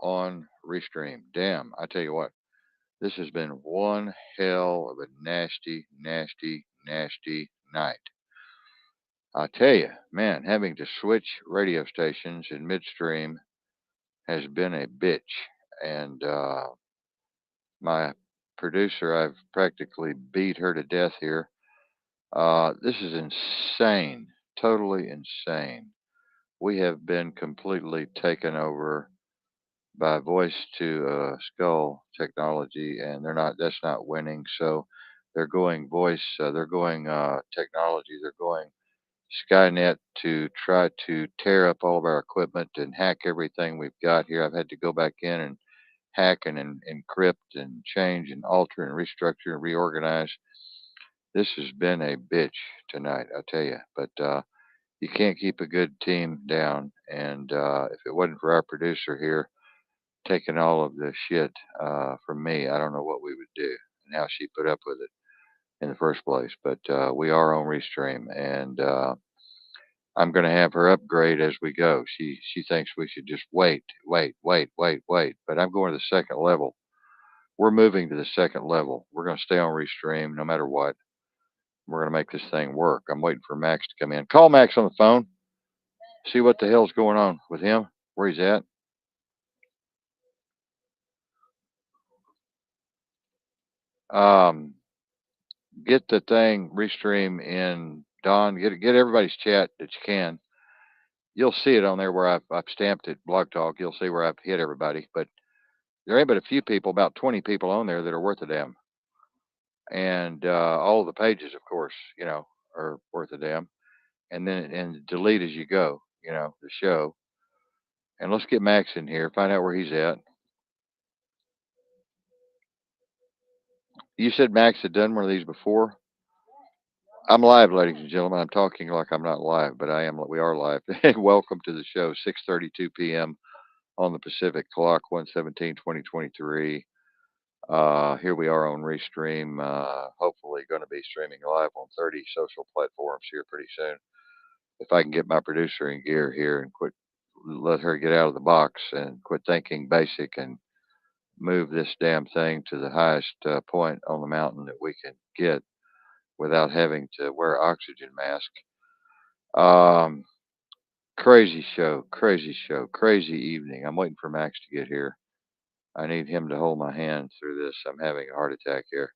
on Restream. Damn, I tell you what, this has been one hell of a nasty, nasty, nasty night. I tell you, man, having to switch radio stations in midstream has been a bitch. And my producer, I've practically beat her to death here. This is insane, totally insane. We have been completely taken over by voice to skull technology, and they're not. That's not winning. So they're going voice. They're going technology. They're going Skynet to try to tear up all of our equipment and hack everything we've got here. I've had to go back in and hack and encrypt and change and alter and restructure and reorganize. This has been a bitch tonight, I tell you. But you can't keep a good team down. And if it wasn't for our producer here taking all of the shit from me, I don't know what we would do and how she put up with it in the first place. But we are on Restream, and I'm going to have her upgrade as we go. She thinks we should just wait. But I'm going to the second level. We're moving to the second level. We're going to stay on Restream no matter what. We're going to make this thing work. I'm waiting for Max to come in. Call Max on the phone. See what the hell's going on with him. Where he's at. Um, get the thing Restream in Don. Get everybody's chat that you can. You'll see it on there where I've stamped it. Blog Talk. You'll see where I've hit everybody. But there ain't but a few people, about 20 people on there that are worth a damn. And all of the pages, of course, are worth a damn. And then and delete as you go, the show. And let's get Max in here, find out where he's at. You said Max had done one of these before. I'm live, ladies and gentlemen. I'm talking like I'm not live, but I am. We are live. Welcome to the show. 6:32 p.m. on the Pacific clock, 1/17/2023. Here we are on Restream. Hopefully, going to be streaming live on 30 social platforms here pretty soon. If I can get my producer in gear here and quit, let her get out of the box and quit thinking basic and move this damn thing to the highest point on the mountain that we can get without having to wear oxygen mask. Um, crazy show, crazy evening. I'm waiting for Max to get here. I need him to hold my hand through this. I'm having a heart attack here.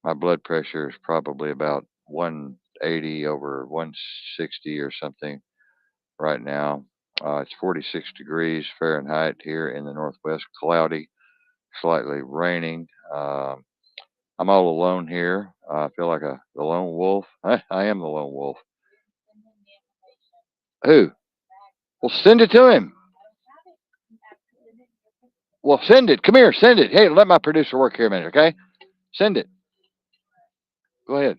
My blood pressure is probably about 180 over 160 or something right now. It's 46 degrees Fahrenheit here in the Northwest, cloudy, slightly raining. I'm all alone here. I feel like the lone wolf. I am the lone wolf. Who? Well, send it to him. Well, send it. Come here, send it. Hey, let my producer work here a minute, okay? Send it. Go ahead.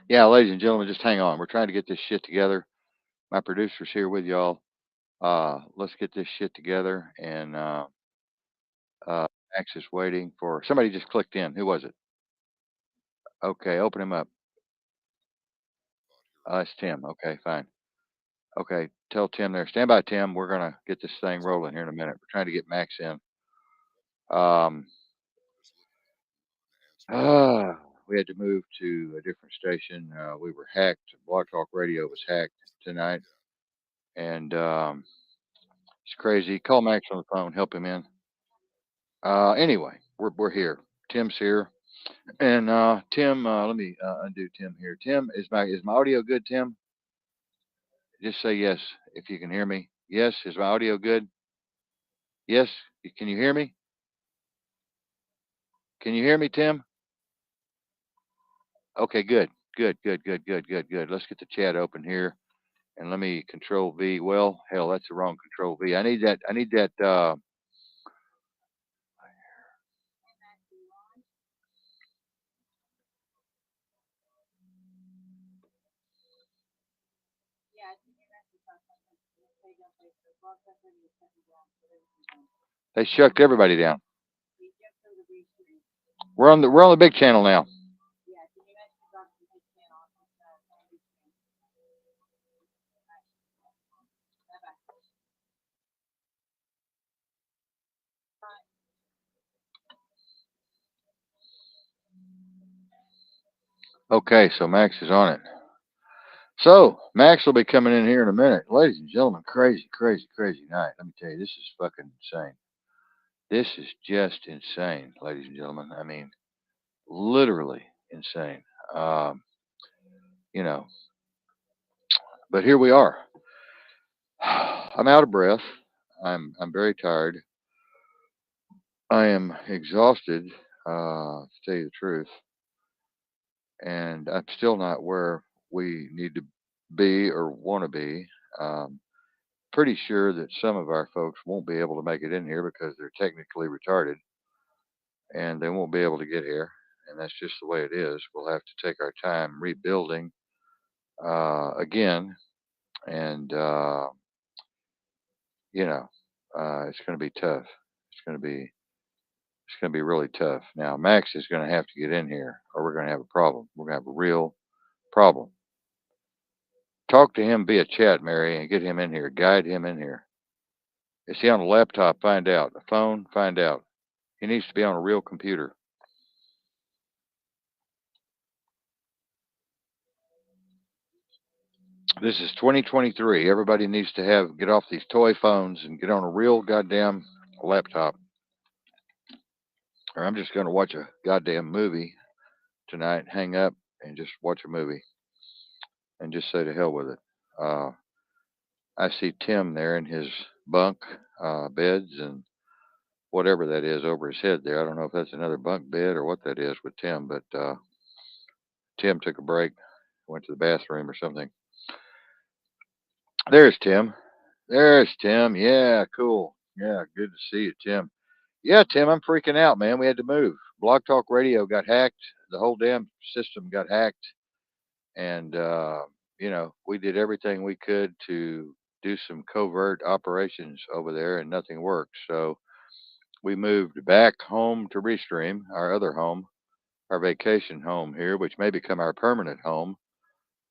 Yeah, ladies and gentlemen, just hang on. We're trying to get this shit together. My producer's here with y'all. Let's get this shit together. And Max is waiting for somebody. Just clicked in. Who was it? Okay, open him up. It's Tim. Okay, fine. Okay, tell Tim there. Stand by, Tim. We're gonna get this thing rolling here in a minute. We're trying to get Max in. Um, uh, we had to move to a different station. We were hacked. Blog Talk Radio was hacked tonight, and it's crazy. Call Max on the phone. Help him in. Anyway, we're here. Tim's here, and Tim. Let me undo Tim here. Tim, is my audio good? Tim, just say yes if you can hear me. Yes, is my audio good? Yes, can you hear me? Can you hear me, Tim? Okay, good. Let's get the chat open here, and let me Control V. Well, hell, that's the wrong Control V. I need that. I need that. They shucked everybody down. We're on the big channel now. Okay, so Max is on it. So Max will be coming in here in a minute, ladies and gentlemen. Crazy, crazy, crazy night. Let me tell you, this is fucking insane. This is just insane, ladies and gentlemen. I mean, literally insane. Um, you know, but here we are. I'm out of breath. I'm very tired. I am exhausted, to tell you the truth, and I'm still not where we need to be or want to be. Um, Pretty sure that some of our folks won't be able to make it in here because they're technically retarded and they won't be able to get here. And that's just the way it is. We'll have to take our time rebuilding again. And, you know, it's going to be tough. It's going to be It's going to be really tough. Now, Max is going to have to get in here, or we're going to have a problem. We're going to have a real problem. Talk to him via chat, Mary, and get him in here. Guide him in here. Is he on a laptop? Find out. A phone? Find out. He needs to be on a real computer. This is 2023. Everybody needs to get off these toy phones and get on a real goddamn laptop. Or I'm just going to watch a goddamn movie tonight, hang up, and just watch a movie and just say to hell with it. Uh, I see Tim there in his bunk beds and whatever that is over his head there. I don't know if that's another bunk bed or what that is with Tim, but Tim took a break, went to the bathroom or something. There's Tim. There's Tim. Yeah, cool. Yeah, good to see you, Tim. Yeah, Tim, I'm freaking out, man. We had to move. Blog Talk Radio got hacked. The whole damn system got hacked. And, we did everything we could to do some covert operations over there, and nothing worked. So we moved back home to Restream, our other home, our vacation home here, which may become our permanent home.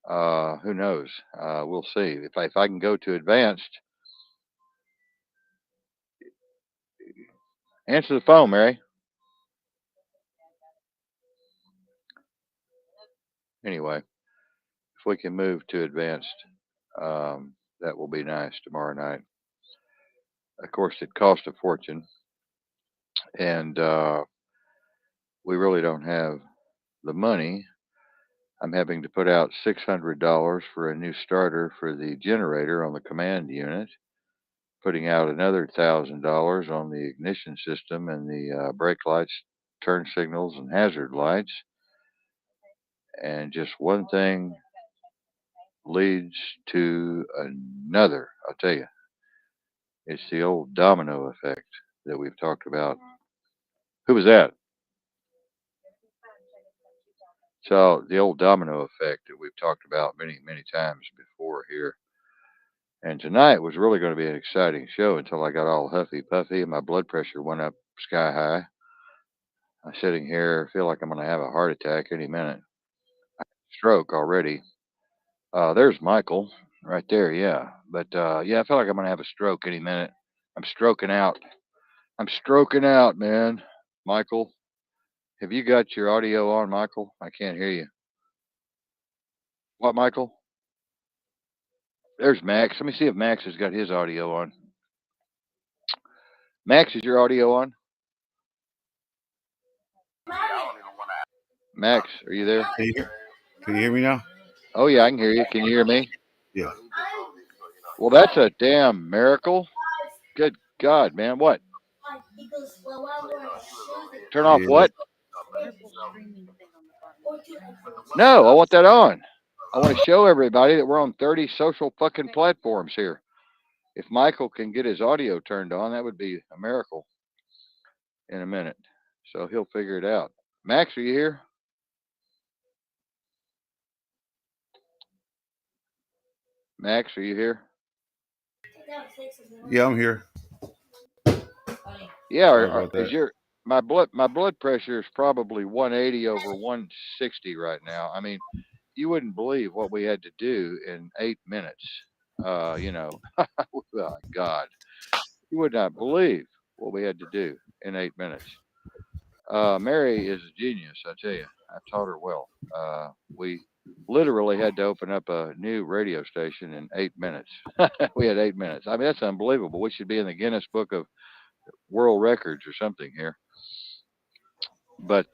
Who knows? We'll see. If I can go to advanced, answer the phone, Mary. Anyway, if we can move to advanced, that will be nice tomorrow night. Of course, it cost a fortune, and we really don't have the money. I'm having to put out $600 for a new starter for the generator on the command unit, putting out another $1,000 on the ignition system and the brake lights, turn signals, and hazard lights. And just one thing leads to another. I'll tell you, it's the old domino effect that we've talked about. Who was that? So, the old domino effect that we've talked about many, many times before here. And tonight was really going to be an exciting show until I got all huffy puffy and my blood pressure went up sky high. I'm sitting here, feel like I'm going to have a heart attack any minute. Stroke already. There's Michael right there, yeah. But yeah, I feel like I'm going to have a stroke any minute. I'm stroking out. I'm stroking out, man. Michael, have you got your audio on, Michael? I can't hear you. What, Michael? There's Max. Let me see if Max has got his audio on. Max, is your audio on? Max, are you there? Can you hear me now? Oh, yeah, I can hear you. Can you hear me? Yeah. Well, that's a damn miracle. Good God, man. What? Turn off Yeah. what? No, I want that on. I want to show everybody that we're on 30 social fucking platforms here. If Michael can get his audio turned on, that would be a miracle in a minute. So he'll figure it out. Max, are you here? Max, are you here? Yeah, I'm here. Yeah, Sorry about is that. your my blood pressure is probably 180 over 160 right now. I mean, you wouldn't believe what we had to do in 8 minutes. Oh my God, you would not believe what we had to do in 8 minutes. Mary is a genius, I tell you. I taught her well. We literally had to open up a new radio station in 8 minutes. We had 8 minutes. I mean, that's unbelievable. We should be in the Guinness Book of World Records or something here. But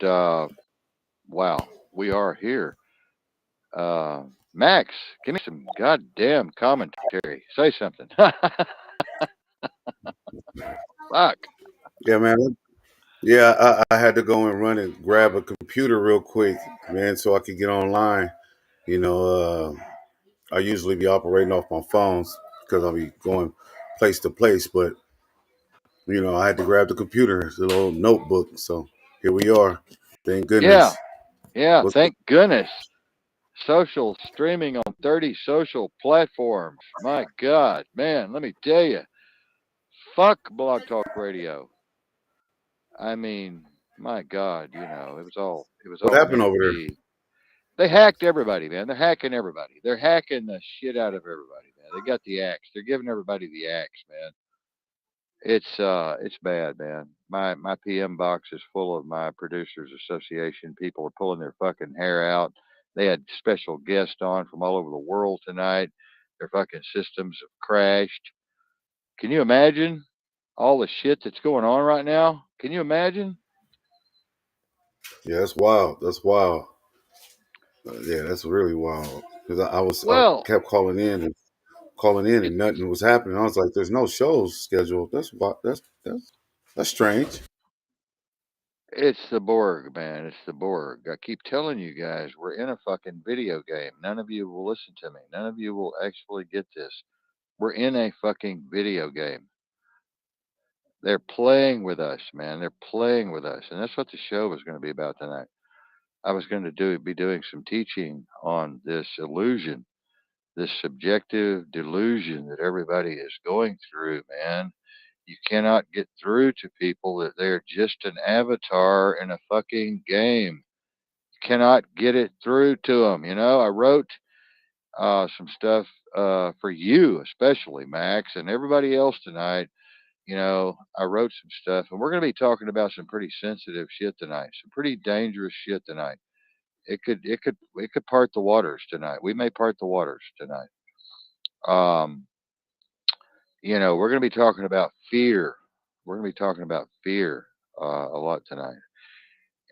wow, we are here. Max, give me some goddamn commentary. Say something. Fuck. Yeah, man. Yeah, I had to go and run and grab a computer real quick, man, so I could get online. You know, I usually be operating off my phones because I'll be going place to place, but I had to grab the computer, it's a little notebook. So here we are. Thank Yeah, goodness. yeah. What's Thank goodness. Social streaming on 30 social platforms. My God, man, let me tell you. Fuck Blog Talk Radio. I mean, my God, it was what all happened meant over to there? be. They hacked everybody, man. They're hacking everybody. They're hacking the shit out of everybody, man. They got the axe. They're giving everybody the axe, man. It's bad, man. My PM box is full of my producers association. People are pulling their fucking hair out. They had special guests on from all over the world tonight. Their fucking systems have crashed. Can you imagine all the shit that's going on right now? Can you imagine? Yeah, that's wild. That's wild. Yeah, that's really wild. Because I Well, kept calling in and nothing was happening. I was like, "There's no shows scheduled." That's strange. it's the Borg, man. It's the Borg. I keep telling you guys, we're in a fucking video game. None of you will listen to me. None of you will actually get this. We're in a fucking video game. They're playing with us, man. They're playing with us. And that's what the show was going to be about tonight. I was going to be doing some teaching on this illusion, this subjective delusion that everybody is going through, man. You cannot get through to people that they're just an avatar in a fucking game. Cannot get it through to them. I wrote some stuff for you, especially Max, and everybody else tonight. I wrote some stuff, and we're going to be talking about some pretty sensitive shit tonight, some pretty dangerous shit tonight. It could part the waters tonight. We may part the waters tonight. Um, we're going to be talking about fear. We're going to be talking about fear a lot tonight.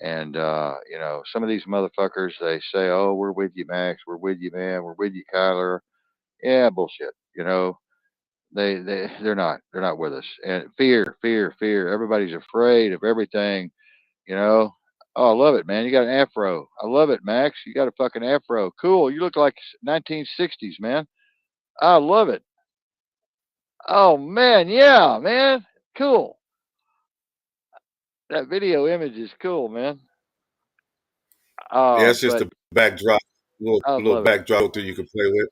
And some of these motherfuckers, they say, "Oh, we're with you, Max. We're with you, man. We're with you, Kyler." Yeah, bullshit. They're not. They're not with us. And fear, fear, fear. Everybody's afraid of everything. You know. Oh, I love it, man. You got an afro. I love it, Max. You got a fucking afro. Cool. You look like 1960s, man. I love it. Oh man, yeah, man. Cool. That video image is cool, man. Yeah, it's just But a backdrop, I little love it. backdrop that you can play with.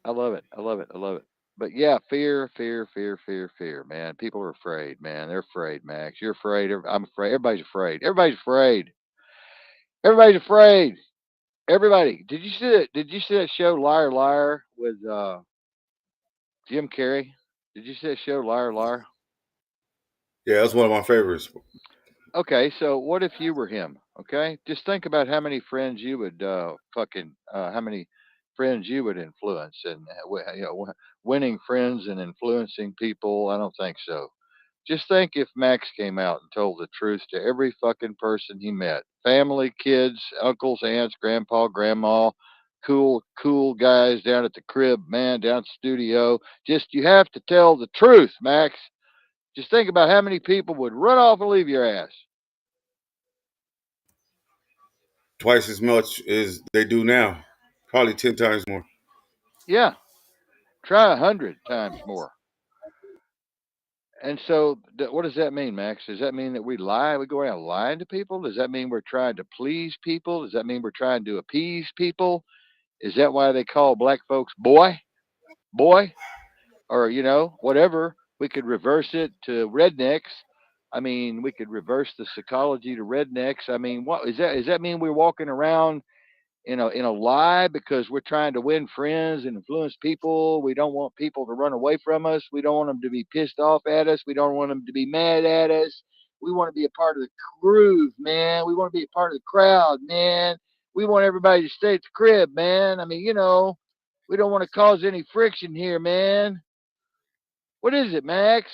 I love it. I love it. I love it. But yeah, fear, fear, fear, fear, fear, man. People are afraid, man. They're afraid, Max. You're afraid. I'm afraid. Everybody's afraid. Everybody's afraid. Everybody's afraid. Everybody. Did you see that show Liar Liar with Jim Carrey? Did you see that show Liar Liar? Yeah, that's one of my favorites. Okay, so what if you were him? Okay, just think about how many friends you would how many friends you would influence, and winning friends and influencing people. I don't think so. Just think if Max came out and told the truth to every fucking person he met, family, kids, uncles, aunts, grandpa, grandma, cool guys down at the crib, man, down at the studio. Just you have to tell the truth, Max. Just think about how many people would run off and leave your ass. Twice as much as they do now, probably 10 times more. Yeah, try 100 times more. And so, what does that mean, Max? Does that mean that we lie? We go around lying to people? Does that mean we're trying to please people? Does that mean we're trying to appease people? Is that why they call black folks boy, or whatever? We could reverse it to rednecks. I mean, we could reverse the psychology to rednecks. I mean, what is that? Does that mean we're walking around in a lie because we're trying to win friends and influence people? We don't want people to run away from us. We don't want them to be pissed off at us. We don't want them to be mad at us. We want to be a part of the groove, man. We want to be a part of the crowd, man. We want everybody to stay at the crib, man. I mean, we don't want to cause any friction here, man. What is it, Max?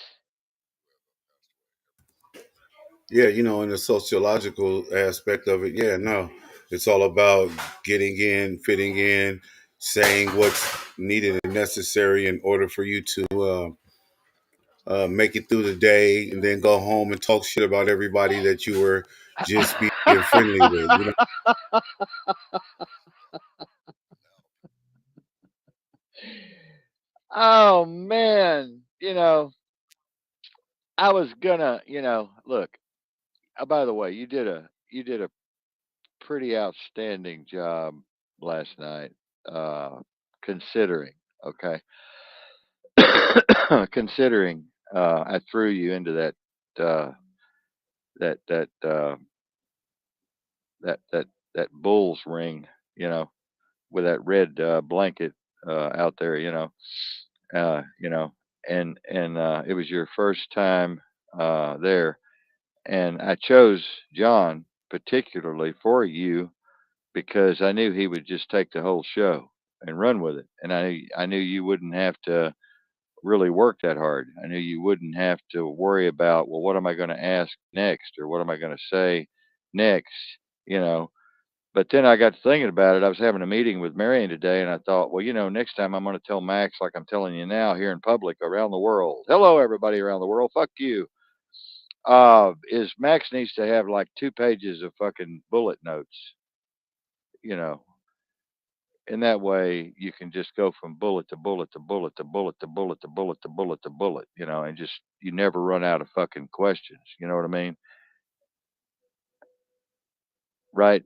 Yeah, in the sociological aspect of it, yeah, no, it's all about getting in, fitting in, saying what's needed and necessary in order for you to make it through the day, and then go home and talk shit about everybody that you were just being friendly with. Oh man, I was gonna, look. By the way, you did a pretty outstanding job last night, uh, considering. Okay, considering I threw you into uh, that that that bull's ring, with that red blanket out there, you know, and it was your first time there, and I chose John particularly for you because I knew he would just take the whole show and run with it, and I knew you wouldn't have to really work that hard. I knew you wouldn't have to worry about, well, what am I going to ask next, or what am I going to say next, you know. But then I got to thinking about it. I was having a meeting with Marion today, and I thought, well, next time I'm going to tell Max like I'm telling you now here in public around the world. Hello, everybody around the world. Fuck you. Is Max needs to have like 2 pages of fucking bullet notes, you know. In that way, you can just go from bullet to bullet to bullet to bullet to bullet to bullet to bullet to bullet, and just you never run out of fucking questions. You know what I mean? Right?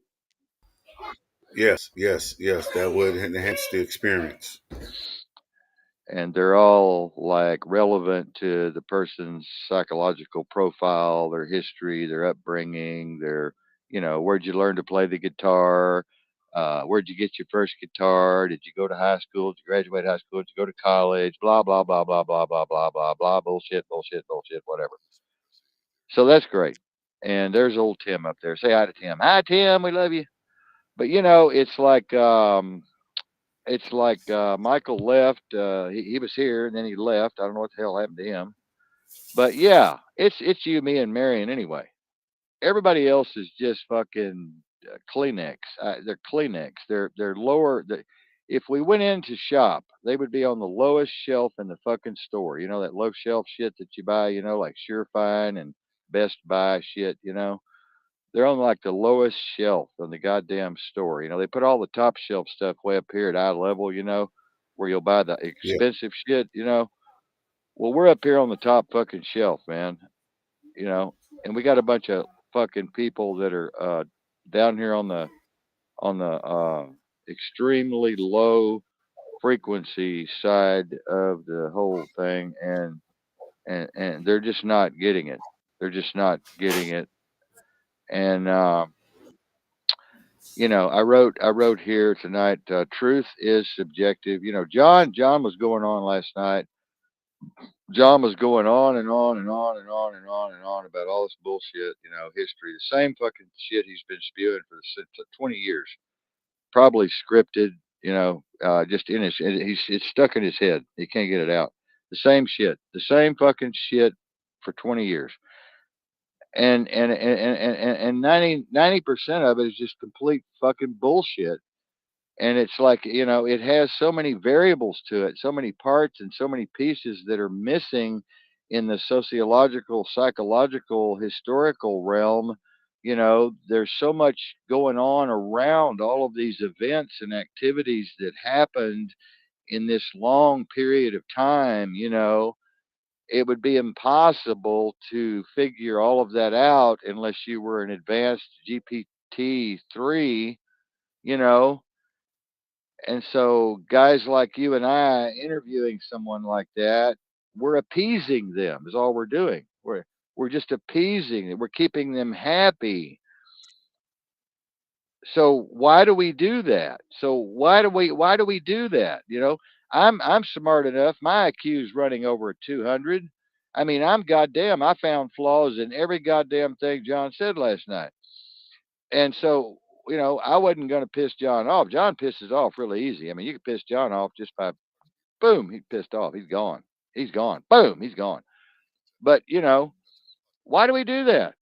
Yes, that would enhance the experience. And they're all like relevant to the person's psychological profile, their history, their upbringing, where'd you learn to play the guitar? Where'd you get your first guitar? Did you go to high school? Did you graduate high school? Did you go to college? Blah, blah, blah, blah, blah, blah, blah, blah, blah, bullshit, bullshit, bullshit, whatever. So that's great. And there's old Tim up there. Say hi to Tim. Hi, Tim. We love you. But it's like Michael left. He was here and then he left. I don't know what the hell happened to him. But yeah, it's you, me, and Marion anyway. Everybody else is just fucking Kleenex. They're Kleenex. They're lower. If we went into shop, they would be on the lowest shelf in the fucking store. You know that low shelf shit that you buy. Like Surefine and Best Buy shit. They're on like the lowest shelf on the goddamn store. They put all the top shelf stuff way up here at eye level, where you'll buy the Yeah, expensive shit. Well, we're up here on the top fucking shelf, man, you know, and we got a bunch of fucking people that are down here on the extremely low frequency side of the whole thing, and they're just not getting it. They're just not getting it. And I wrote here tonight. Truth is subjective. John was going on last night. John was going on and on and on and on and on and on about all this bullshit. History, the same fucking shit he's been spewing for 20 years. Probably scripted. Just in it's stuck in his head. He can't get it out. The same shit. The same fucking shit for 20 years. And 90% of it is just complete fucking bullshit. And it's like, it has so many variables to it, so many parts and so many pieces that are missing in the sociological, psychological, historical realm. There's so much going on around all of these events and activities that happened in this long period of time. It would be impossible to figure all of that out unless you were an advanced GPT-3, you know. And so guys like you and I interviewing someone like that, we're appeasing them is all we're doing. We're just appeasing them. We're keeping them happy. So why do we do that? So why do we do that? I'm smart enough. My IQ is running over 200. I mean, I'm goddamn. I found flaws in every goddamn thing John said last night, and so I wasn't going to piss John off. John pisses off really easy. I mean, you can piss John off just by boom, he's pissed off. He's gone. He's gone. Boom, he's gone. But why do we do that?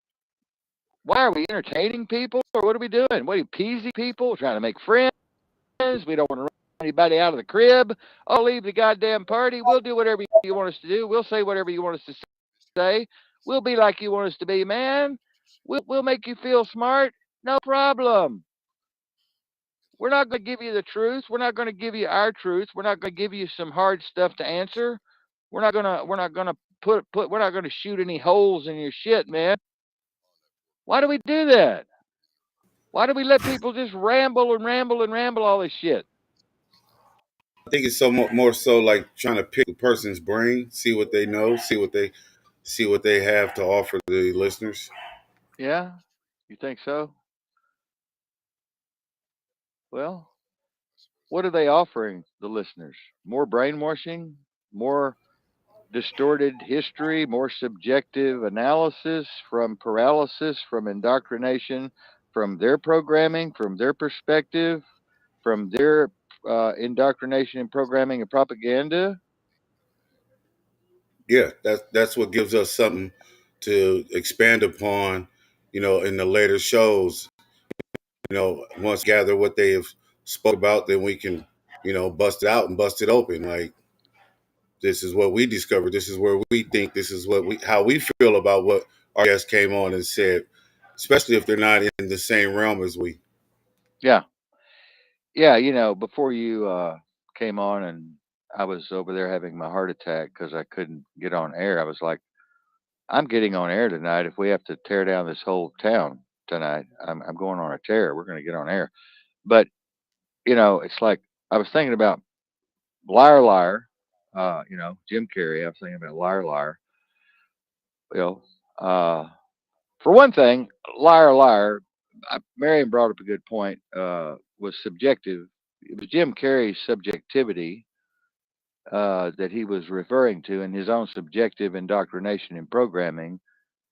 Why are we entertaining people, or what are we doing? What are you peasy people? Trying to make friends? We don't want to run anybody out of the crib. Oh, leave the goddamn party. We'll do whatever you want us to do. We'll say whatever you want us to say. We'll be like you want us to be, man. We'll make you feel smart. No problem. We're not going to give you the truth. We're not going to give you our truth. We're not going to give you some hard stuff to answer. We're not gonna put we're not gonna shoot any holes in your shit, man. Why do we do that? Why do we let people just ramble and ramble and ramble all this shit? I think it's more so like trying to pick a person's brain, see what they know, see what they have to offer the listeners. Yeah, you think so? Well, what are they offering the listeners? More brainwashing, more distorted history, more subjective analysis from paralysis, from indoctrination, from their programming, from their perspective, from their indoctrination and programming and propaganda. Yeah, that's what gives us something to expand upon, in the later shows. Once gather what they have spoke about, then we can, bust it out and bust it open. Like, this is what we discovered. This is where we think. This is how we feel about what our guest came on and said, especially if they're not in the same realm as we. Yeah, yeah. Before you came on and I was over there having my heart attack because I couldn't get on air. I was like, I'm getting on air tonight. If we have to tear down this whole town tonight, I'm going on a tear. We're going to get on air. But it's like I was thinking about Liar Liar. Jim Carrey. I was thinking about Liar Liar. You know, uh, for one thing, Liar Liar. Marion brought up a good point. Was subjective. It was Jim Carrey's subjectivity that he was referring to in his own subjective indoctrination and programming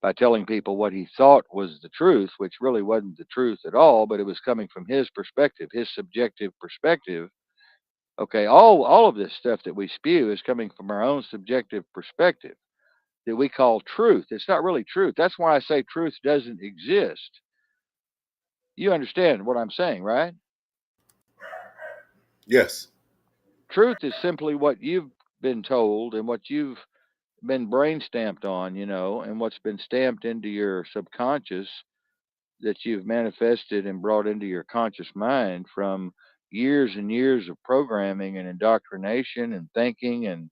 by telling people what he thought was the truth, which really wasn't the truth at all, but it was coming from his perspective, his subjective perspective. Okay, all of this stuff that we spew is coming from our own subjective perspective that we call truth. It's not really truth. That's why I say truth doesn't exist. You understand what I'm saying, right? Yes. Truth is simply what you've been told and what you've been brain stamped on, and what's been stamped into your subconscious that you've manifested and brought into your conscious mind from years and years of programming and indoctrination and thinking and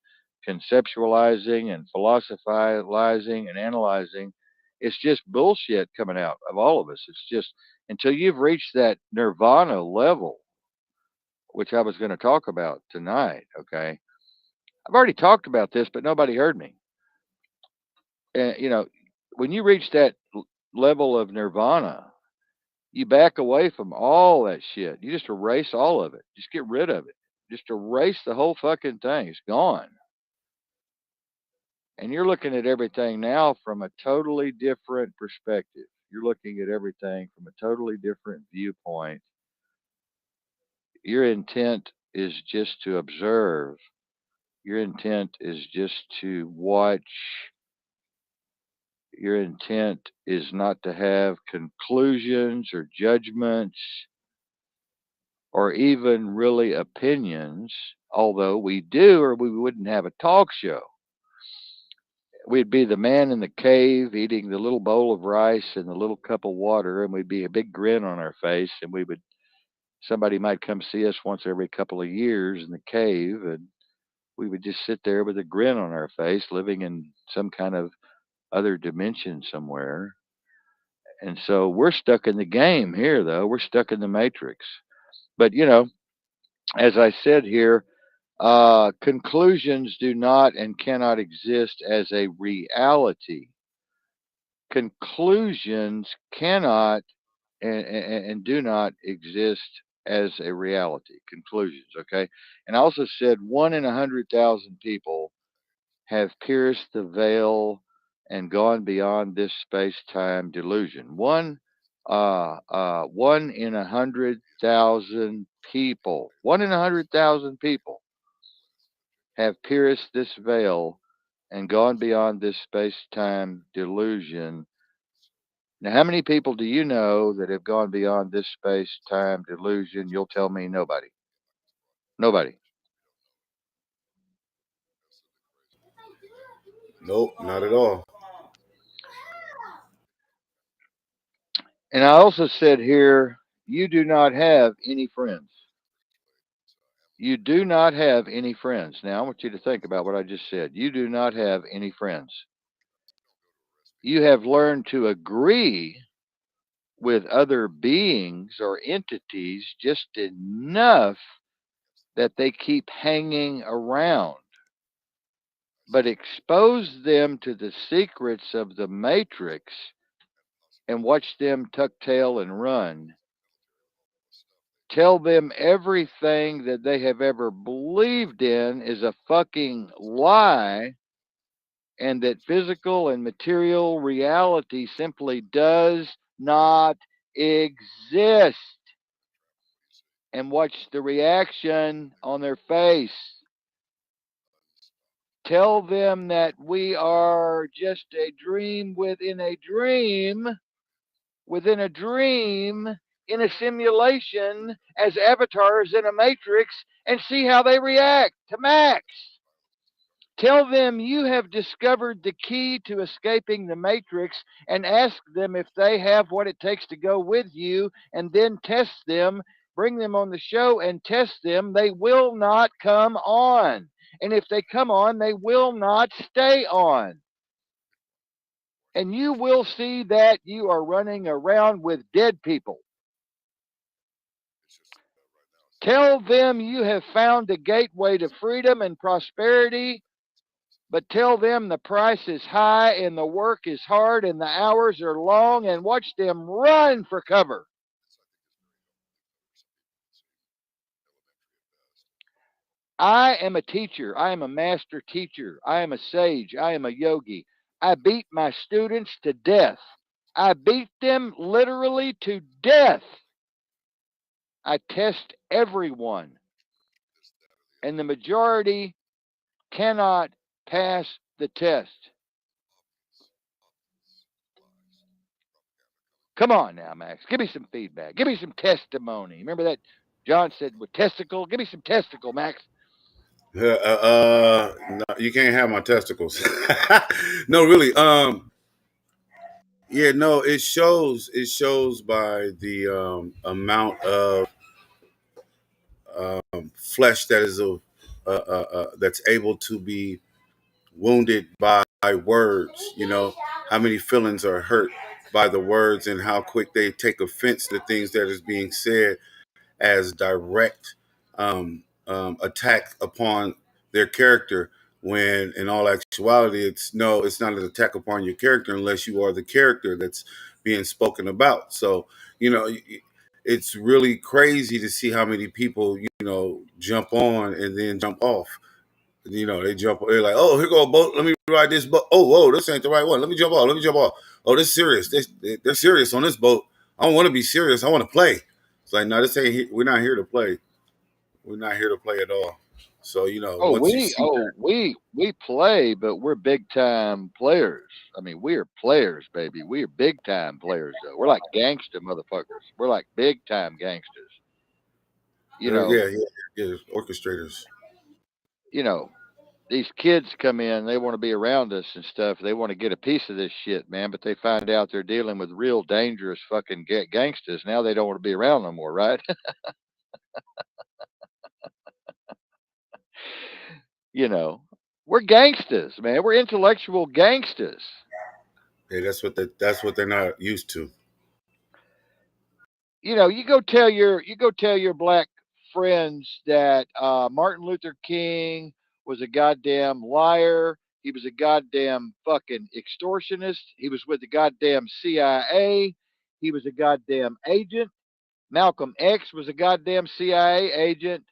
conceptualizing and philosophizing and analyzing. It's just bullshit coming out of all of us. It's just until you've reached that nirvana level, which I was going to talk about tonight. Okay. I've already talked about this, but nobody heard me. And, when you reach that level of nirvana, you back away from all that shit. You just erase all of it. Just get rid of it. Just erase the whole fucking thing. It's gone. And you're looking at everything now from a totally different perspective. You're looking at everything from a totally different viewpoint. Your intent is just to observe. Your intent is just to watch. Your intent is not to have conclusions or judgments or even really opinions, although we do, or we wouldn't have a talk show. We'd be the man in the cave eating the little bowl of rice and the little cup of water, and we'd be a big grin on our face, and somebody might come see us once every couple of years in the cave, and we would just sit there with a grin on our face, living in some kind of other dimension somewhere. And so we're stuck in the game here, though. We're stuck in the matrix. But, as I said here, conclusions do not and cannot exist as a reality. Conclusions cannot and do not exist as a reality. Conclusions, okay? And I also said 1 in 100,000 people have pierced the veil and gone beyond this space time delusion. One in 100,000 people, 1 in 100,000 people have pierced this veil and gone beyond this space time delusion. Now, how many people do you know that have gone beyond this space time delusion? You'll tell me nobody. Nobody. Nope, not at all. And I also said here, you do not have any friends. You do not have any friends. Now, I want you to think about what I just said. You do not have any friends. You have learned to agree with other beings or entities just enough that they keep hanging around, but expose them to the secrets of the matrix and watch them tuck tail and run. Tell them everything that they have ever believed in is a fucking lie, and that physical and material reality simply does not exist, and watch the reaction on their face. Tell them that we are just a dream within a dream, within a dream, in a simulation, as avatars in a matrix, and see how they react to Max. Tell them you have discovered the key to escaping the matrix, and ask them if they have what it takes to go with you, and then test them. Bring them on the show and test them. They will not come on. And if they come on, they will not stay on. And you will see that you are running around with dead people. Tell them you have found a gateway to freedom and prosperity, but tell them the price is high and the work is hard and the hours are long, and watch them run for cover. I am a teacher. I am a master teacher. I am a sage. I am a yogi. I beat my students to death. I beat them literally to death. I test everyone, and the majority cannot pass the test. Come on now, Max. Give me some feedback. Give me some testimony. Remember that John said with testicle? Give me some testicle, Max. No, you can't have my testicles. No, really. Yeah, no, it shows. It shows by the amount of flesh that is that's able to be wounded by words. You know, how many feelings are hurt by the words, and how quick they take offense to things that is being said as direct attack upon their character, when in all actuality it's no, it's not an attack upon your character unless you are the character that's being spoken about. So you know, it's really crazy to see how many people, you know, jump on and then jump off. You know, they jump, they're like, oh, here go a boat, let me ride this boat. Oh, whoa, this ain't the right one, let me jump off, let me jump off. Oh, this serious, they're serious on this boat. I don't want to be serious, I want to play. It's like, no, this ain't, we're not here to play. We're not here to play at all. So, you know, Oh, once you we see oh we play, but we're big time players. I mean, we are players, baby. We are big time players, though. We're like gangster motherfuckers. We're like big time gangsters. You that, know, yeah, yeah, yeah, orchestrators. you know, these kids come in, they want to be around us and stuff. They want to get a piece of this shit, man. But they find out they're dealing with real dangerous fucking gangsters. Now they don't want to be around no more, right? You know, we're gangsters, man. We're intellectual gangsters. Yeah, that's what they're not used to. You know, you go tell your black friends that Martin Luther King was a goddamn liar. He was a goddamn fucking extortionist. He was with the goddamn CIA. He was a goddamn agent. Malcolm X was a goddamn CIA agent.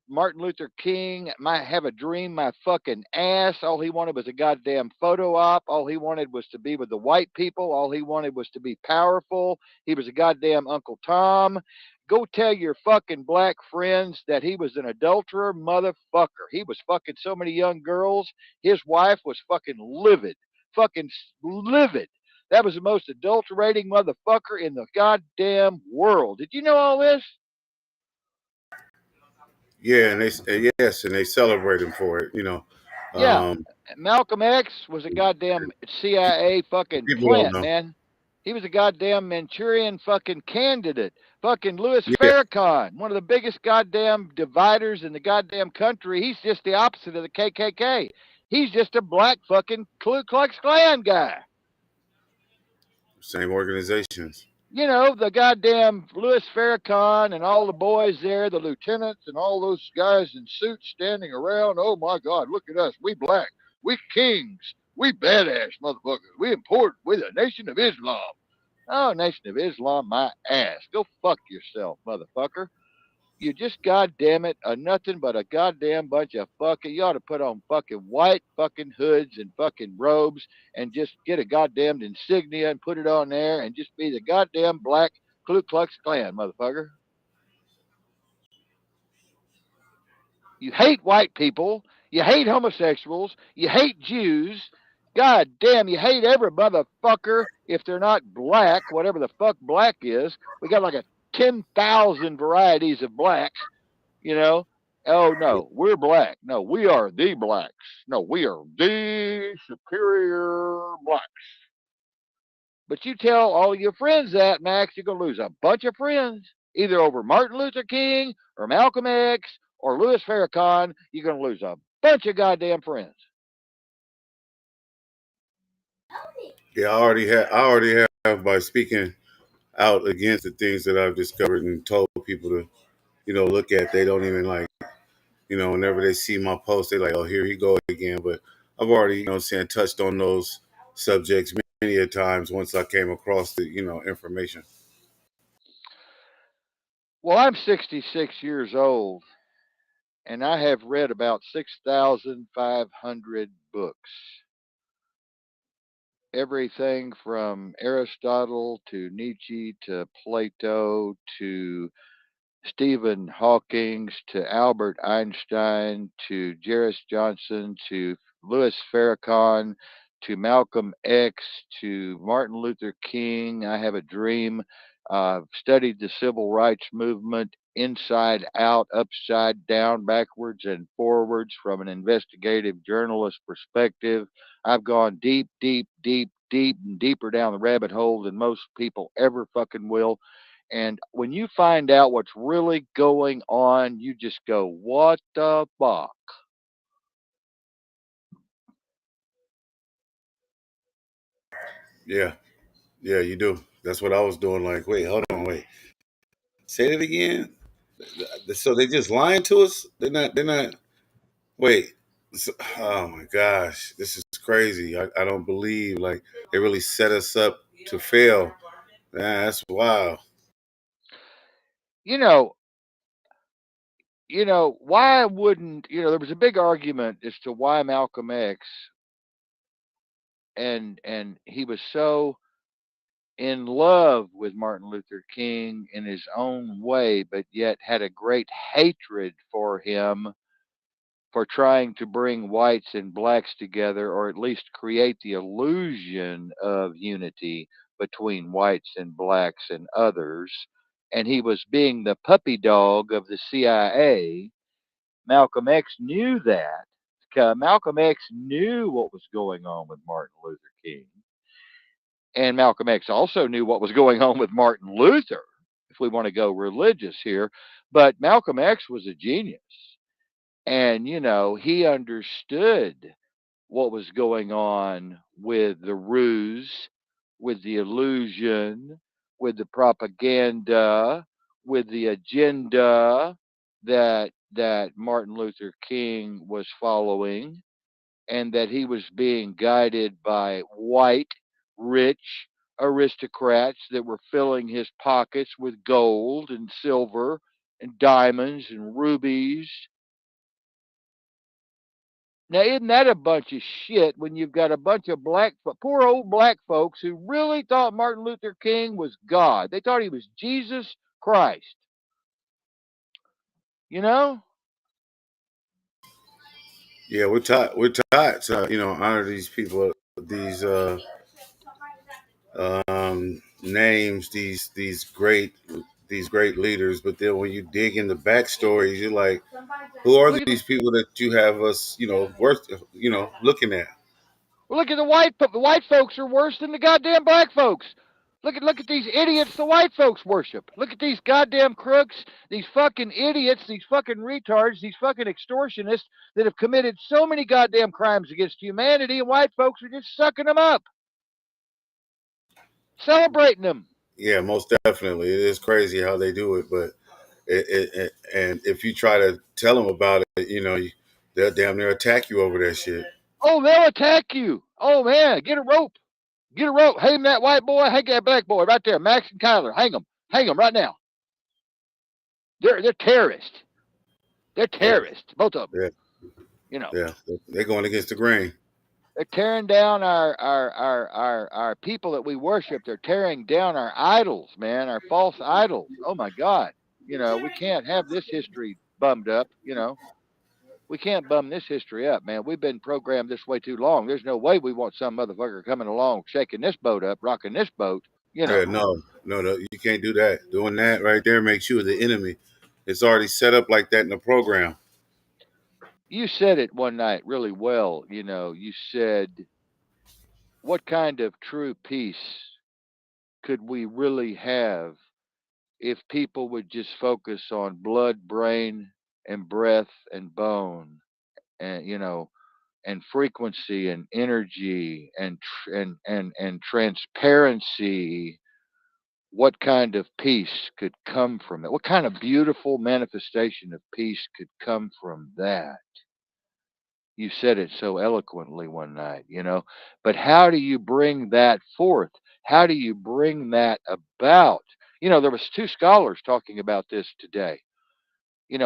Martin Luther King might have a dream my fucking ass. All he wanted was a goddamn photo op. All he wanted was to be with the white people. All he wanted was to be powerful. He was a goddamn Uncle Tom. Go tell your fucking black friends that he was an adulterer, motherfucker. He was fucking so many young girls. His wife was fucking livid. Fucking livid. That was the most adulterating motherfucker in the goddamn world. Did you know all this? Yeah, and yes, and they celebrate him for it. Yeah, Um, Malcolm X was a goddamn CIA fucking People don't plant, know. man. He was a goddamn Manchurian fucking candidate. Fucking Louis Yeah, Farrakhan, one of the biggest goddamn dividers in the goddamn country. He's just the opposite of the KKK. He's just a black fucking Ku Klux Klan guy. same organizations. You know, the goddamn Louis Farrakhan and all the boys there, the lieutenants and all those guys in suits standing around. Oh my God, look at us. We black. We kings. We badass motherfuckers. We important. We're the Nation of Islam. Oh, Nation of Islam, my ass. Go fuck yourself, motherfucker. You just goddamn it, a nothing but a goddamn bunch of fucking. You ought to put on fucking white fucking hoods and fucking robes and just get a goddamn insignia and put it on there and just be the goddamn black Ku Klux Klan, motherfucker. You hate white people. You hate homosexuals. You hate Jews. God damn, you hate every motherfucker if they're not black, whatever the fuck black is. We got like a 10,000 varieties of blacks, you know. Oh no, we're black. No, we are the blacks. No, we are the superior blacks. But you tell all your friends that, Max, you're going to lose a bunch of friends, either over Martin Luther King or Malcolm X or Louis Farrakhan. You're going to lose a bunch of goddamn friends. Yeah, I already have by speaking out against the things that I've discovered and told people to, look at. They don't even like, whenever they see my post, they're like, oh, here he go again. But I've already, saying touched on those subjects many a times once I came across the, information. Well, I'm 66 years old and I have read about 6,500 books. Everything from Aristotle to Nietzsche to Plato to Stephen Hawking to Albert Einstein to Jairus Johnson to Louis Farrakhan to Malcolm X to Martin Luther King. I have a dream. Studied the civil rights movement inside out, upside down, backwards, and forwards from an investigative journalist perspective. I've gone deep, deep, deep, deep, and deeper down the rabbit hole than most people ever fucking will. And when you find out what's really going on, you just go, what the fuck? Yeah, yeah, you do. That's what I was doing. Like, wait, hold on, wait, say it again. So they just lying to us? They're not. Wait. So, oh my gosh, this is crazy. I don't believe like they really set us up to fail. Man, that's wild. You know, why wouldn't, there was a big argument as to why Malcolm X and he was so in love with Martin Luther King in his own way, but yet had a great hatred for him for trying to bring whites and blacks together, or at least create the illusion of unity between whites and blacks and others. And he was being the puppy dog of the CIA. Malcolm X knew that. Malcolm X knew what was going on with Martin Luther King. And Malcolm X also knew what was going on with Martin Luther, if we want to go religious here. But Malcolm X was a genius. And, he understood what was going on with the ruse, with the illusion, with the propaganda, with the agenda that Martin Luther King was following, and that he was being guided by white, rich aristocrats that were filling his pockets with gold and silver and diamonds and rubies. Now, isn't that a bunch of shit when you've got a bunch of poor old black folks who really thought Martin Luther King was God? They thought he was Jesus Christ. You know? Yeah, we're taught to honor these people, these names, these great leaders. But then when you dig in the backstories, you're like, who are Look at the these people that you have us worth looking at? look at the white folks are worse than the goddamn black folks. Look at these idiots the white folks worship. Look at these goddamn crooks, these fucking idiots, these fucking retards, these fucking extortionists that have committed so many goddamn crimes against humanity, and white folks are just sucking them up, celebrating them. Yeah, most definitely. It is crazy how they do it, but and if you try to tell them about it, they'll damn near attack you over that shit. Oh, they'll attack you. Oh man, get a rope. Get a rope. Hang that white boy. Hang that black boy right there. Max and Kyler. Hang them. Hang them right now. They're terrorists. They're Yeah, terrorists. Both of them. yeah, You know. yeah. They're going against the grain. They're tearing down our people that we worship. They're tearing down our idols, man. Our false idols. Oh my God. We can't have this history bummed up. We can't bum this history up, man. We've been programmed this way too long. There's no way we want some motherfucker coming along, shaking this boat up, rocking this boat. You Yeah, know. no, no, no, you can't do that. Doing that right there makes you the enemy. It's already set up like that in the program. You said it one night really well. You said, what kind of true peace could we really have if people would just focus on blood, brain, and breath and bone, and and frequency and energy and transparency? What kind of peace could come from it? What kind of beautiful manifestation of peace could come from that? You said it so eloquently one night. But how do you bring that forth? How do you bring that about? There was two scholars talking about this today.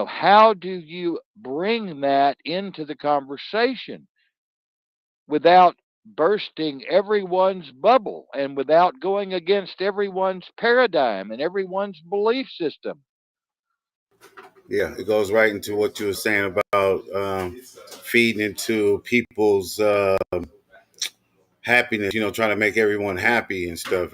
How do you bring that into the conversation without bursting everyone's bubble and without going against everyone's paradigm and everyone's belief system? Yeah, it goes right into what you were saying about feeding into people's happiness. Trying to make everyone happy and stuff.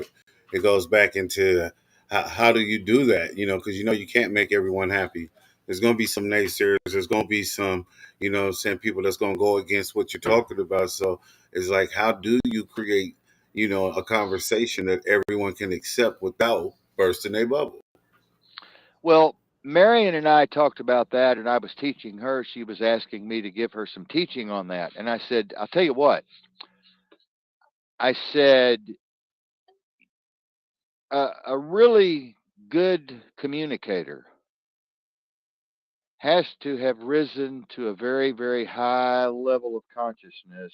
It goes back into how do you do that? Because you can't make everyone happy. There's going to be some naysayers. There's going to be some, saying people that's going to go against what you're talking about. So it's like, how do you create, a conversation that everyone can accept without bursting their bubble? Well, Marion and I talked about that, and I was teaching her. She was asking me to give her some teaching on that. And I said, I'll tell you what, I said, a really good communicator has to have risen to a very, very high level of consciousness,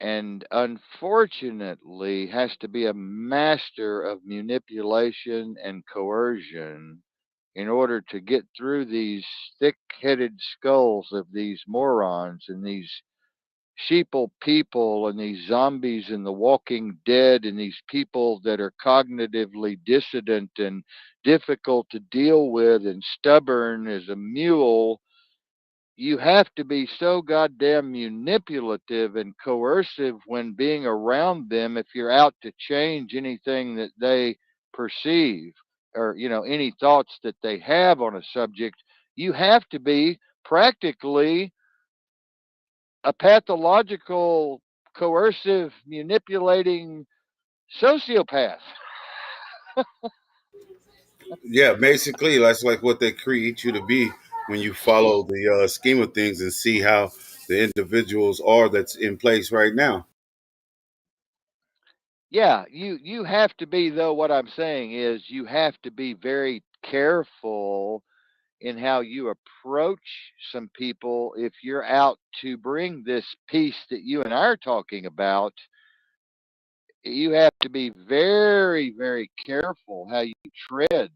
and unfortunately has to be a master of manipulation and coercion in order to get through these thick-headed skulls of these morons and these sheeple people and these zombies in the walking dead and these people that are cognitively dissident and difficult to deal with and stubborn as a mule. You have to be so goddamn manipulative and coercive when being around them if you're out to change anything that they perceive, or any thoughts that they have on a subject. You have to be practically a pathological, coercive, manipulating sociopath. Yeah, basically, that's like what they create you to be when you follow the scheme of things and see how the individuals are that's in place right now. Yeah, you have to be, though. What I'm saying is you have to be very careful in how you approach some people if you're out to bring this peace that you and I are talking about. You have to be very, very careful how you tread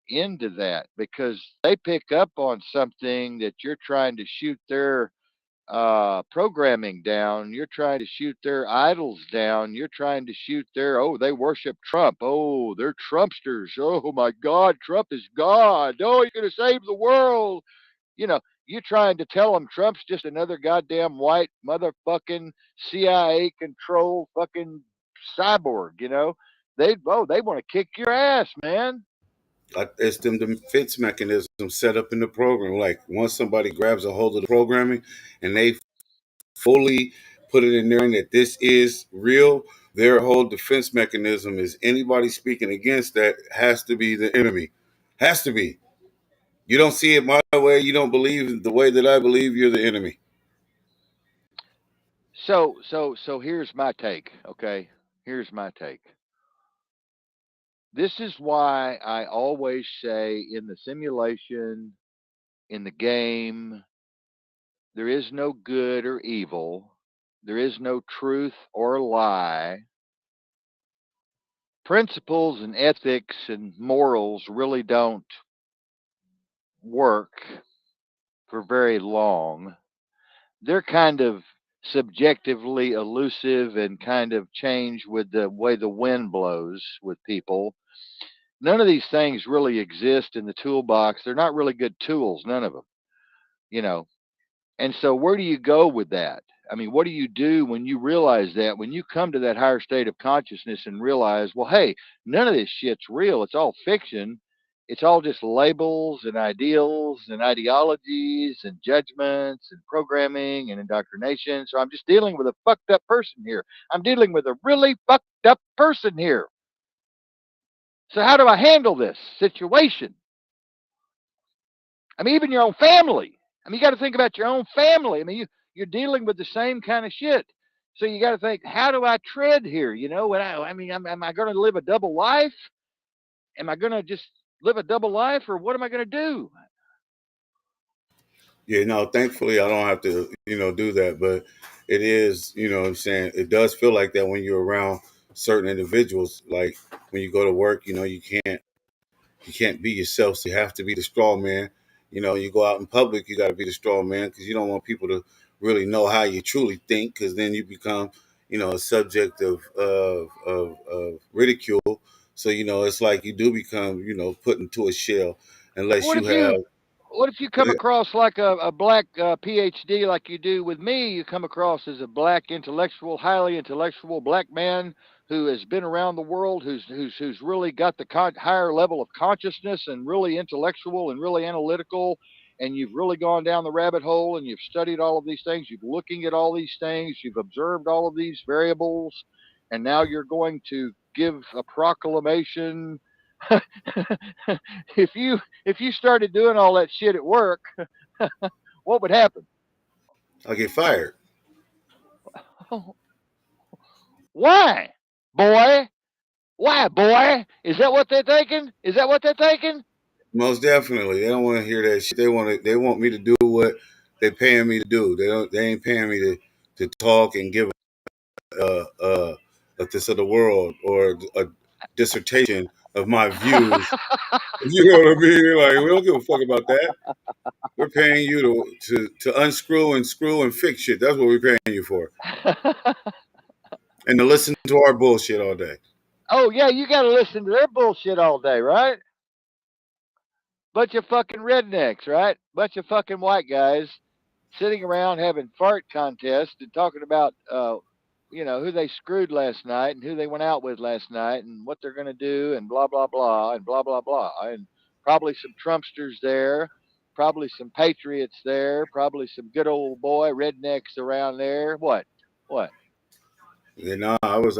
into that because they pick up on something that you're trying to shoot their programming down. You're trying to shoot their idols down. You're trying to shoot their, oh, they worship Trump. Oh, they're Trumpsters. Oh, my God, Trump is God. Oh, he's going to save the world. You know, you trying to tell them Trump's just another goddamn white motherfucking CIA controlled fucking cyborg, you know? They want to kick your ass, man. It's them defense mechanisms set up in the program. Like once somebody grabs a hold of the programming and they fully put it in there that this is real, their whole defense mechanism is anybody speaking against that has to be the enemy. Has to be. You don't see it my way, you don't believe the way that I believe, you're the enemy. So here's my take, okay? Here's my take. This is why I always say in the simulation, in the game, there is no good or evil. There is no truth or lie. Principles and ethics and morals really don't work for very long. They're kind of subjectively elusive and kind of change with the way the wind blows with people. None of these things really exist in the toolbox. They're not really good tools, none of them, you know. And so, where do you go with that? I mean, what do you do when you realize that? When you come to that higher state of consciousness and realize, well, hey, none of this shit's real. It's all fiction. It's all just labels and ideals and ideologies and judgments and programming and indoctrination. So I'm just dealing with a fucked up person here. I'm dealing with a really fucked up person here. So how do I handle this situation? I mean, even your own family. I mean, you got to think about your own family. I mean, you're dealing with the same kind of shit. So you got to think, how do I tread here? You know, I mean, am I going to live a double life? Am I going to just live a double life, or what am I going to do? Yeah, no, thankfully I don't have to, do that. But it is, what I'm saying, it does feel like that when you're around certain individuals. Like when you go to work, you can't be yourself, so you have to be the straw man. You go out in public, you got to be the straw man because you don't want people to really know how you truly think, because then you become, a subject of ridicule. So it's like you do become, put into a shell unless What you if have. you what if you come across like a black PhD like you do with me? You come across as a black intellectual, highly intellectual black man who has been around the world, who's really got the higher level of consciousness and really intellectual and really analytical, and you've really gone down the rabbit hole and you've studied all of these things, you've looking at all these things, you've observed all of these variables, and now you're going to give a proclamation. If you started doing all that shit at work, what would happen? I get fired. Why, boy? Why, boy? Is that what they're thinking? Is that what they're thinking? Most definitely, they don't want to hear that shit. They want me to do what they're paying me to do. They ain't paying me to talk and give a this of the world or a dissertation of my views. You know what I mean? They're like, we don't give a fuck about that. We're paying you to unscrew and screw and fix shit. That's what we're paying you for, and to listen to our bullshit all day. Oh yeah, you got to listen to their bullshit all day, right? Bunch of fucking rednecks, right? Bunch of fucking white guys sitting around having fart contests and talking about, who they screwed last night and who they went out with last night and what they're going to do and blah blah blah and blah blah blah, and probably some Trumpsters there, probably some patriots there, probably some good old boy rednecks around there. What? What? You know, I was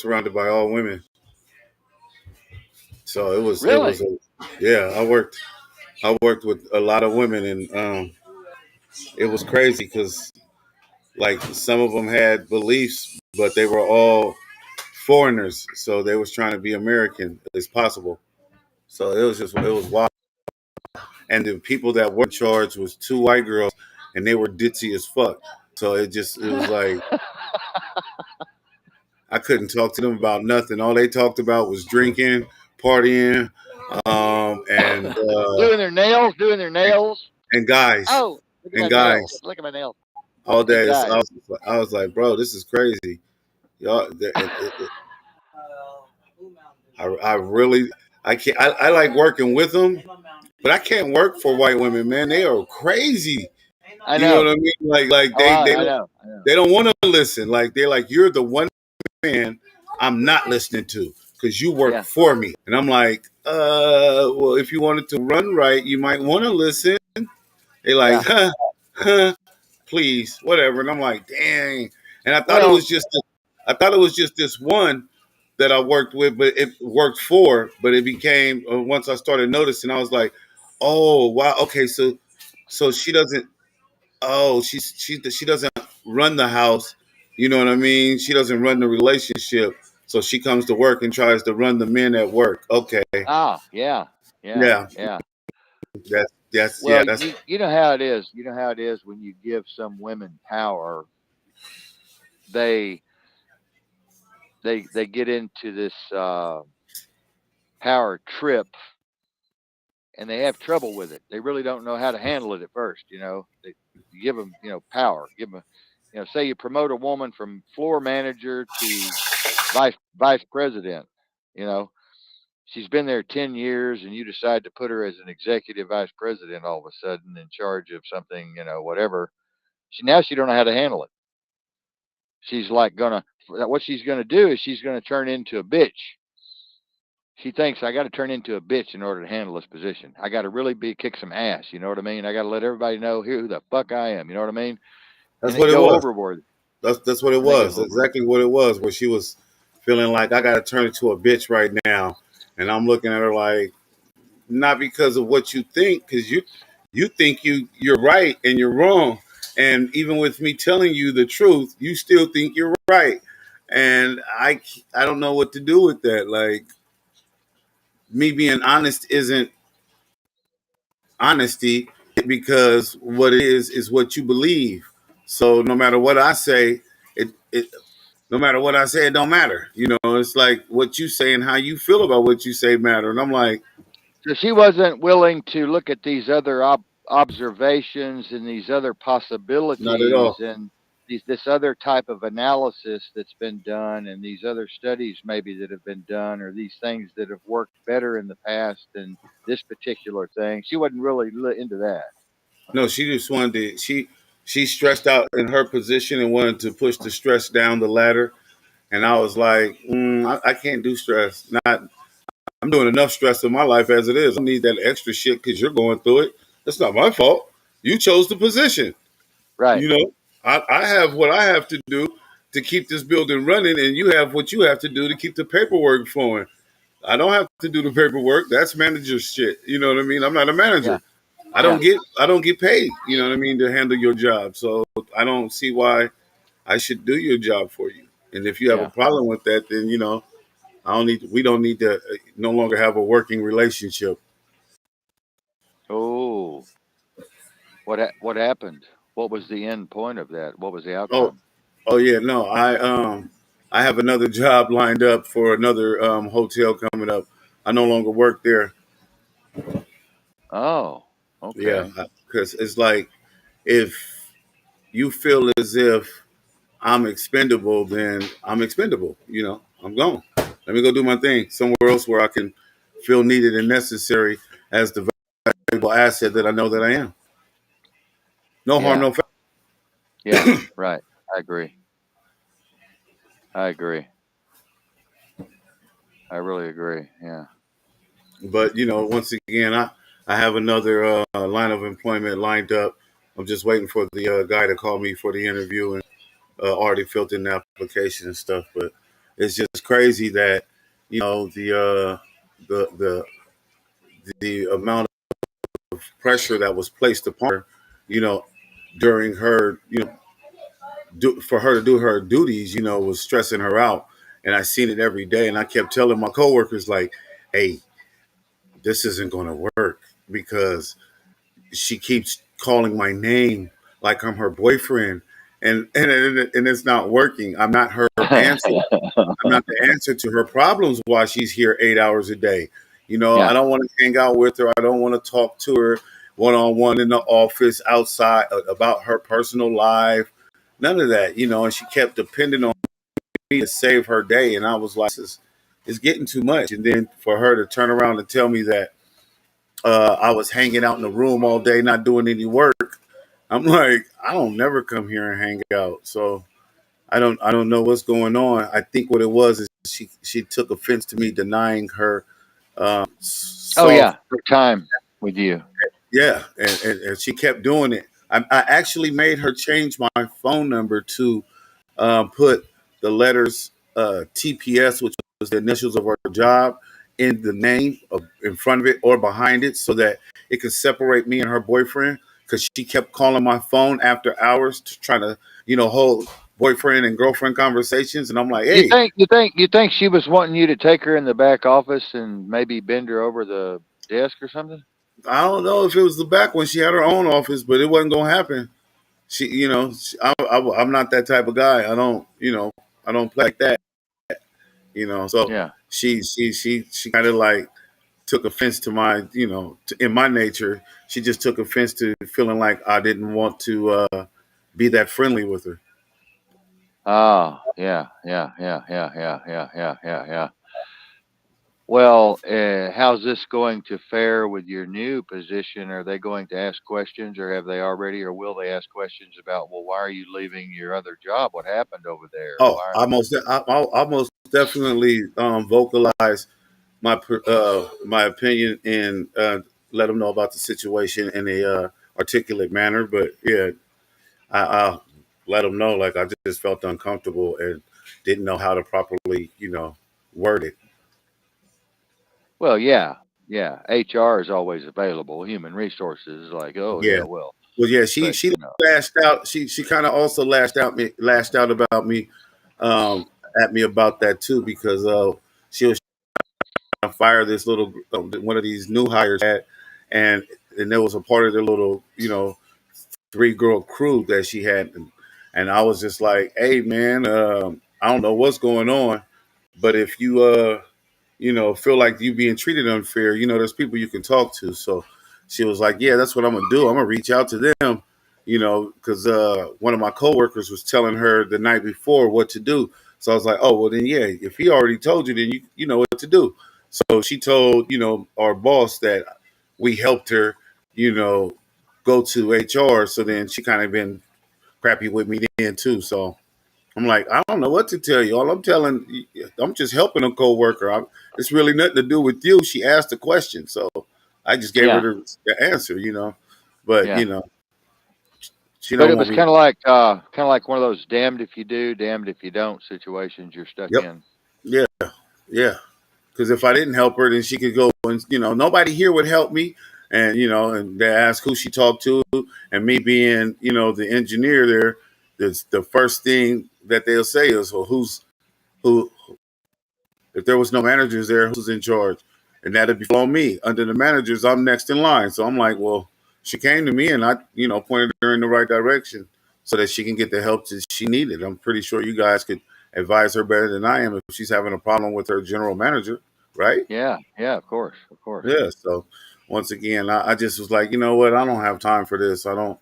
surrounded by all women, so it was Really? a, yeah. I worked with a lot of women, and it was crazy because like some of them had beliefs, but they were all foreigners, so they was trying to be American as possible. So it was wild. And the people that were in charge was two white girls, and they were ditzy as fuck. So it was like I couldn't talk to them about nothing. All they talked about was drinking, partying, And Doing their nails. and guys Oh, look at and my nails. guys Look at my nails. all And day. guys. I was like, bro, this is crazy. Y'all, I really, I can't. I like working with them, but I can't work for white women, man. They are crazy. I You know what know. I mean? Like Oh, I know. I know. they don't want to listen. Like they're like, you're the one man I'm not listening to because you work Yeah. for me. And I'm like, well, if you wanted to run right, you might want to listen. They like, Yeah. huh, please, whatever. And I'm like, dang. And Well, I thought it was just this one that I worked with, but it worked for. But it became once I started noticing, I was like, oh wow, okay, so she doesn't. Oh, she doesn't run the house. You know what I mean? She doesn't run the relationship. So she comes to work and tries to run the men at work. Okay, yeah. Yeah. yeah, Yeah. yeah, Well, that's you know how it is. You know how it is when you give some women power, they they get into this power trip and they have trouble with it. They really don't know how to handle it at first. You give them, power. Give them, say you promote a woman from floor manager to vice president. You know, she's been there 10 years, and you decide to put her as an executive vice president all of a sudden in charge of something. Whatever. She don't know how to handle it. She's like gonna. What she's gonna do is she's gonna turn into a bitch. She thinks I got to turn into a bitch in order to handle this position. I got to really be kick some ass. You know what I mean? I got to let everybody know here who the fuck I am. You know what I mean? that's And what then it go was. overboard. That's what it And they go was. overboard. Exactly what it was. Where she was feeling like I got to turn into a bitch right now, and I'm looking at her like not because of what you think, because you think you're right and you're wrong, and even with me telling you the truth, you still think you're right, and I don't know what to do with that. Like me being honest isn't honesty because what it is what you believe. So no matter what I say, it no matter what I say, it don't matter. You know, it's like what you say and how you feel about what you say matter. And I'm like, So she wasn't willing to look at these other observations and these other not at possibilities all. and this other type of analysis that's been done and these other studies maybe that have been done or these things that have worked better in the past than this particular thing. She wasn't really into that. No, she just wanted to. She stressed out in her position and wanted to push the stress down the ladder. And I was like, I can't do stress. Not I'm doing enough stress in my life as it is. I don't need that extra shit because you're going through it. That's not my fault. You chose the position. Right. You know, I have what I have to do to keep this building running, and you have what you have to do to keep the paperwork flowing. I don't have to do the paperwork. That's manager shit. You know what I mean? I'm not a Yeah. manager. Yeah. I don't get paid, you know what I mean, to handle your job. So I don't see why I should do your job for you. And if you have a Yeah. problem with that, then we don't need to no longer have a working relationship. Oh, what happened? What was the end point of that? What was the Oh, outcome? oh yeah, no, I have another job lined up for another hotel coming up. I no longer work there. Oh, Yeah, okay. because it's like if you feel as if I'm expendable, then I'm expendable. You know, I'm gone. Let me go do my thing somewhere else where I can feel needed and necessary as the valuable asset that I know that I am. No harm, Yeah. no foul. Yeah. Right. I agree. I agree. I really agree. Yeah. But once again, I have another line of employment lined up. I'm just waiting for the guy to call me for the interview and already filled in the application and stuff. But it's just crazy that the the amount of pressure that was placed upon her, you know, during her, for her to do her duties, was stressing her out. And I seen it every day. And I kept telling my coworkers, like, hey, this isn't going to work because she keeps calling my name like I'm her boyfriend. And it's not working. I'm not her answer. I'm not the answer to her problems while she's here 8 hours a day. I Yeah. don't want to hang out with her. I don't want to talk to her one on one in the office outside about her personal life. None of that, and she kept depending on me to save her day. And I was like, it's getting too much. And then for her to turn around and tell me that I was hanging out in the room all day, not doing any work. I'm like, I don't never come here and hang out. So I don't know what's going on. I think what it was is she took offense to me denying her Oh soft. yeah. For time with you. Yeah, and she kept doing it. I actually made her change my phone number to put the letters TPS, which was the initials of her job, in the name in front of it or behind it, so that it could separate me and her boyfriend. Because she kept calling my phone after hours to try to, hold boyfriend and girlfriend conversations, and I'm like, hey, You think she was wanting you to take her in the back office and maybe bend her over the desk or something? I don't know if it was the back when she had her own office, but it wasn't gonna happen. I'm not that type of guy. I don't play like that. So Yeah. she kind of like took offense to my, in my nature, she just took offense to feeling like I didn't want to be that friendly with her. Oh, yeah, yeah, yeah, yeah, yeah, yeah, yeah, yeah, yeah. Well, how's this going to fare with your new position? Are they going to ask questions, or have they already, or will they ask questions about, well, why are you leaving your other job? What happened over there? Oh, Why? I most definitely vocalize my opinion and let them know about the situation in a articulate manner. But yeah, I let them know like I just felt uncomfortable and didn't know how to properly, word it. Well, yeah, yeah. HR is always available. Human resources is like, oh Yeah. yeah, well, Well, yeah, but she lashed out. She kind of also lashed out about me, um, at me about that too because she was trying to fire this little one of these new hires had, and there was a part of their little 3 girl crew that she had, and I was just like, hey man, I don't know what's going on, but if you feel like you being treated unfair, there's people you can talk to. So she was like, yeah, that's what I'm gonna do. I'm gonna reach out to them, because one of my coworkers was telling her the night before what to do. So I was like, oh well, then yeah, if he already told you, then you know what to do. So she told our boss that we helped her, you know, go to HR. So then she kind of been crappy with me then too. So I'm like, I don't know what to tell you. All I'm just helping a coworker. It's really nothing to do with you. She asked a question, so I just gave her yeah, the answer, But yeah. she But don't it want was me. kind of like one of those damned if you do, damned if you don't situations you're stuck Yep, in. yeah, yeah. Because if I didn't help her, then she could go and nobody here would help me, and they ask who she talked to, and me being the engineer there, the first thing that they'll say is, well, who if there was no managers there, who's in charge? And that'd be on me. Under the managers, I'm next in line. So I'm like, well, she came to me and I, pointed her in the right direction so that she can get the help that she needed. I'm pretty sure you guys could advise her better than I am if she's having a problem with her general manager, right? Yeah, yeah, of course, of course. Yeah. So once again, I just was like, you know what? I don't have time for this. I'm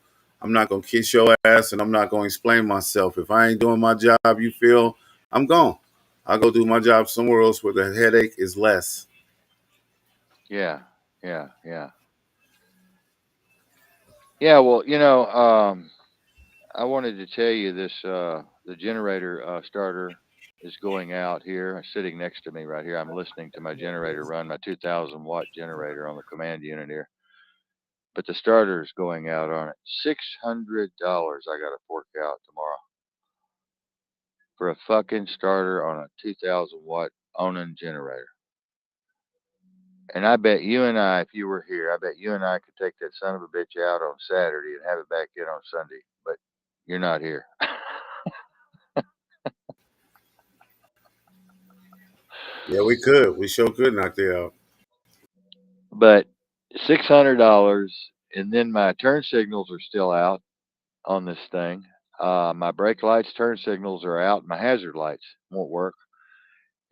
not gonna kiss your ass, and I'm not gonna explain myself. If I ain't doing my job, you feel I'm gone. I'll go do my job somewhere else where the headache is less. Yeah, yeah, yeah, yeah. Well, I wanted to tell you this. The generator starter is going out here, sitting next to me right here. I'm listening to my generator run, my 2,000-watt generator on the command unit here. But the starter is going out on it. $600 I got to fork out tomorrow for a fucking starter on a 2,000-watt Onan generator. And I bet you and I, if you were here, I bet you and I could take that son of a bitch out on Saturday and have it back in on Sunday. But you're not here. Yeah, we could. We sure could knock that out. But $600, and then my turn signals are still out on this thing. My brake lights, turn signals are out. My hazard lights won't work.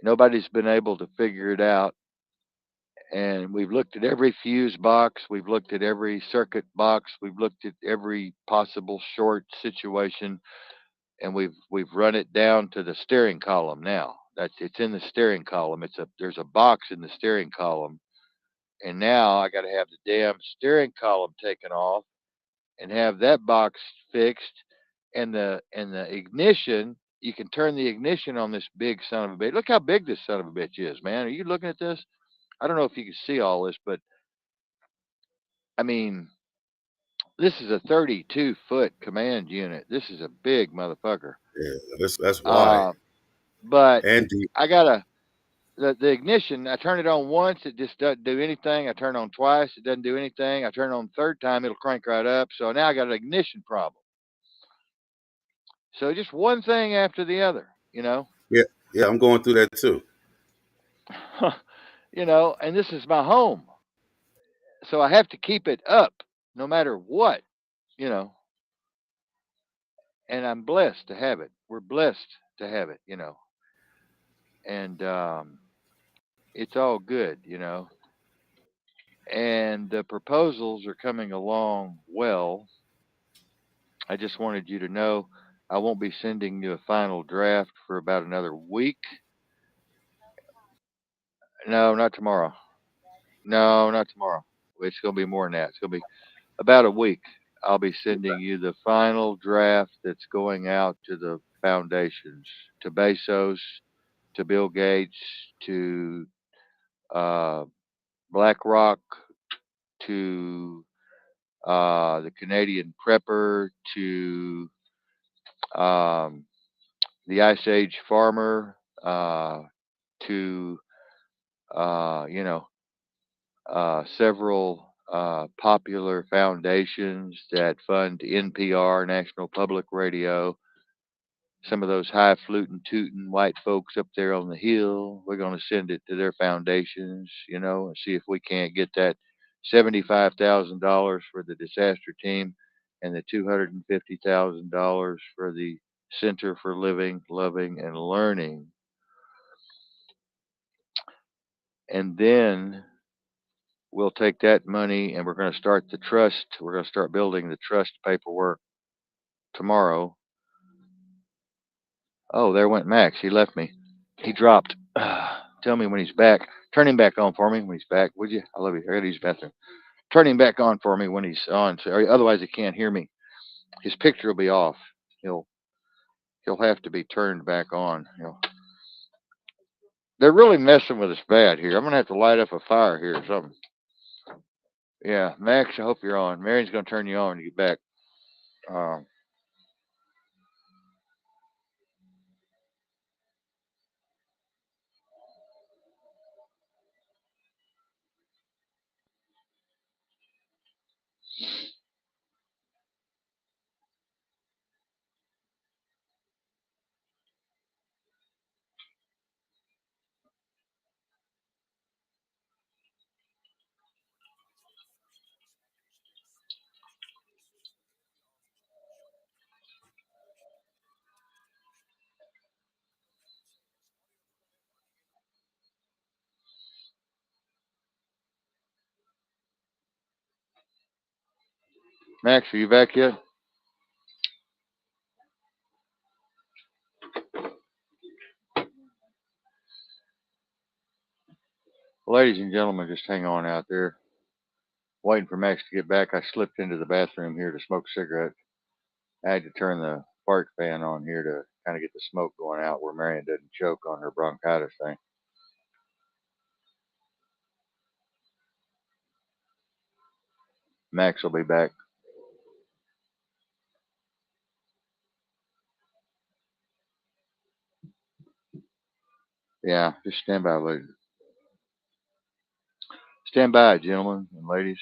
Nobody's been able to figure it out. And we've looked at every fuse box, we've looked at every circuit box, we've looked at every possible short situation, and we've run it down to the steering column now. That's it's in the steering column. There's a box in the steering column, and now I got to have the damn steering column taken off and have that box fixed, and the ignition. You can turn the ignition on this big son of a bitch. Look how big this son of a bitch is, man. Are you looking at this? I don't know if you can see all this, but I mean, this is a 32-foot command unit. This is a big motherfucker. Yeah, that's wide Uh, but and deep. I gotta the ignition. I turn it on once, it just doesn't do anything. I turn it on twice, it doesn't do anything. I turn it on the third time, it'll crank right up. So now I got an ignition problem. So just one thing after the other, you know. Yeah, yeah, I'm going through that too. You know, and this is my home, so I have to keep it up no matter what, you know. And I'm blessed to have it. We're blessed to have it, you know. And it's all good, you know. And the proposals are coming along well. I just wanted you to know I won't be sending you a final draft for about another week. No, not tomorrow. No, not tomorrow. It's going to be more than that. It's going to be about a week. I'll be sending you the final draft that's going out to the foundations, to Bezos, to Bill Gates, to uh, BlackRock, to the Canadian Prepper, to um, the Ice Age Farmer, to you know, several popular foundations that fund NPR, National Public Radio. Some of those high fluting, tooting white folks up there on the hill, we're going to send it to their foundations, you know, and see if we can't get that $75,000 for the disaster team and the $250,000 for the Center for Living, Loving, and Learning. And then we'll take that money and we're going to start the trust. We're going to start building the trust paperwork tomorrow. Oh, there went Max. He left me. He dropped. Tell me when he's back. Turn him back on for me when he's back, would you? I love you. I got to use the bathroom. Turn him back on for me when he's on. So, otherwise, he can't hear me. His picture will be off. He'll he'll have to be turned back on. You know, they're really messing with us bad here. I'm gonna have to light up a fire here or something. Yeah, Max. I hope you're on. Marion's gonna turn you on when you get back. Um, Max, are you back yet? Ladies and gentlemen, just hang on out there. Waiting for Max to get back. I slipped into the bathroom here to smoke a cigarette. I had to turn the fart fan on here to kind of get the smoke going out where Marion doesn't choke on her bronchitis thing. Max will be back. Yeah, just stand by, ladies. Stand by, gentlemen and ladies.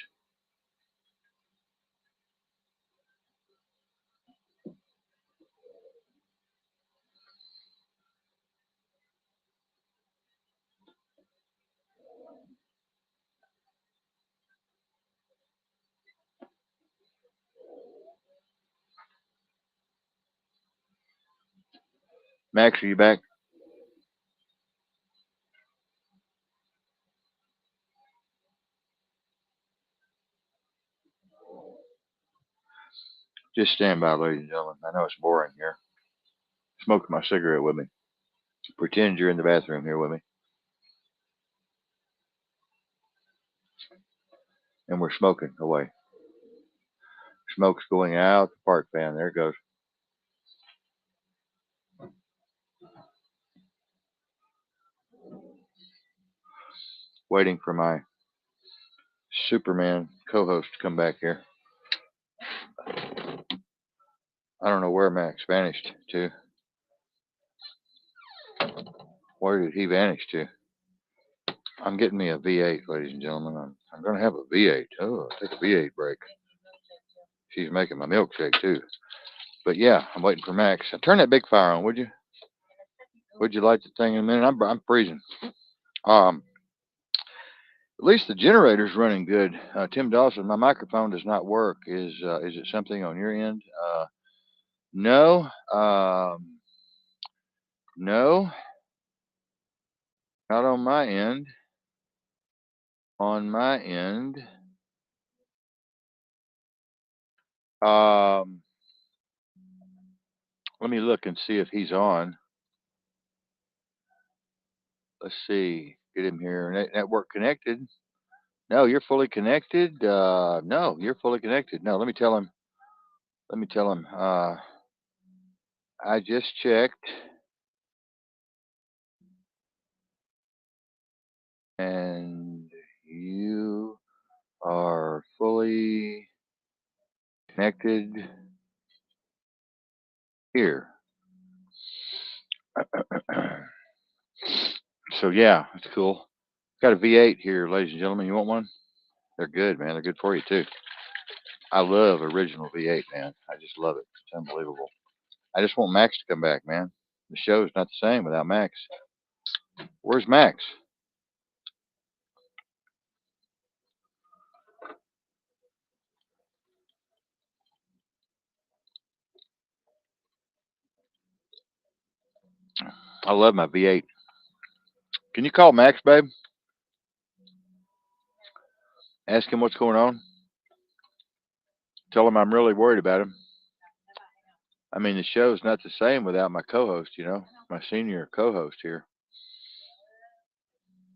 Max, are you back? Just stand by, ladies and gentlemen. I know it's boring here. Smoke my cigarette with me. Pretend you're in the bathroom here with me. And we're smoking away. Smoke's going out the park fan. There it goes. Waiting for my Superman co-host to come back here. I don't know where Max vanished to. Where did he vanish to? I'm getting me a V8, ladies and gentlemen. I'm going to have a V8. Oh, I'll take a V8 break. She's making my milkshake too. But yeah, I'm waiting for Max. Turn that big fire on, would you? Would you light the thing in a minute? I'm freezing. Um, at least the generator's running good. Tim Dawson, my microphone does not work. Is it something on your end? No. No, not on my end. On my end. Um, let me look and see if he's on. Let's see. Get him here. Network connected. No, you're fully connected. No, you're fully connected. No, let me tell him. Let me tell him. I just checked, and you are fully connected here. So yeah, it's cool. Got a V8 here, ladies and gentlemen. You want one? They're good, man. They're good for you too. I love original V8, man. I just love it. It's unbelievable. I just want Max to come back, man. The show's not the same without Max. Where's Max? I love my V8. Can you call Max, babe? Ask him what's going on. Tell him I'm really worried about him. I mean, the show's not the same without my co-host, my senior co-host here.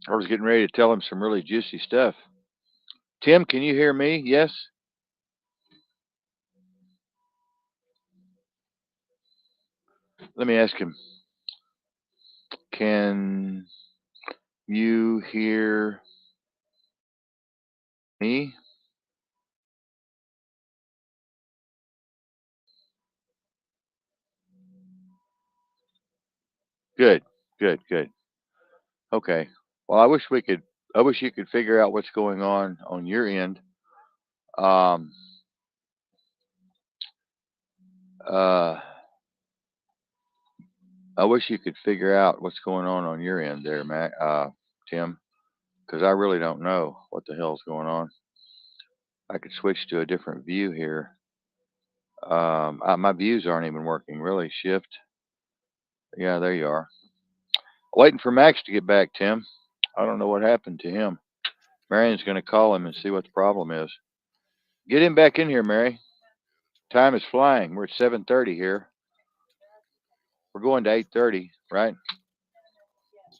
I was getting ready to tell him some really juicy stuff. Tim, can you hear me? Yes? Let me ask him. Can you hear me? Good, good, good. Okay. Well, I wish you could figure out what's going on your end. Um, uh, I wish you could figure out what's going on your end there, Matt, Tim, because I really don't know what the hell's going on. I could switch to a different view here. My views aren't even working. Really, shift. Yeah, there you are. Waiting for Max to get back, Tim. I don't know what happened to him. Marion's going to call him and see what the problem is. Get him back in here, Mary. Time is flying. We're at 7:30 here. We're going to 8:30, right?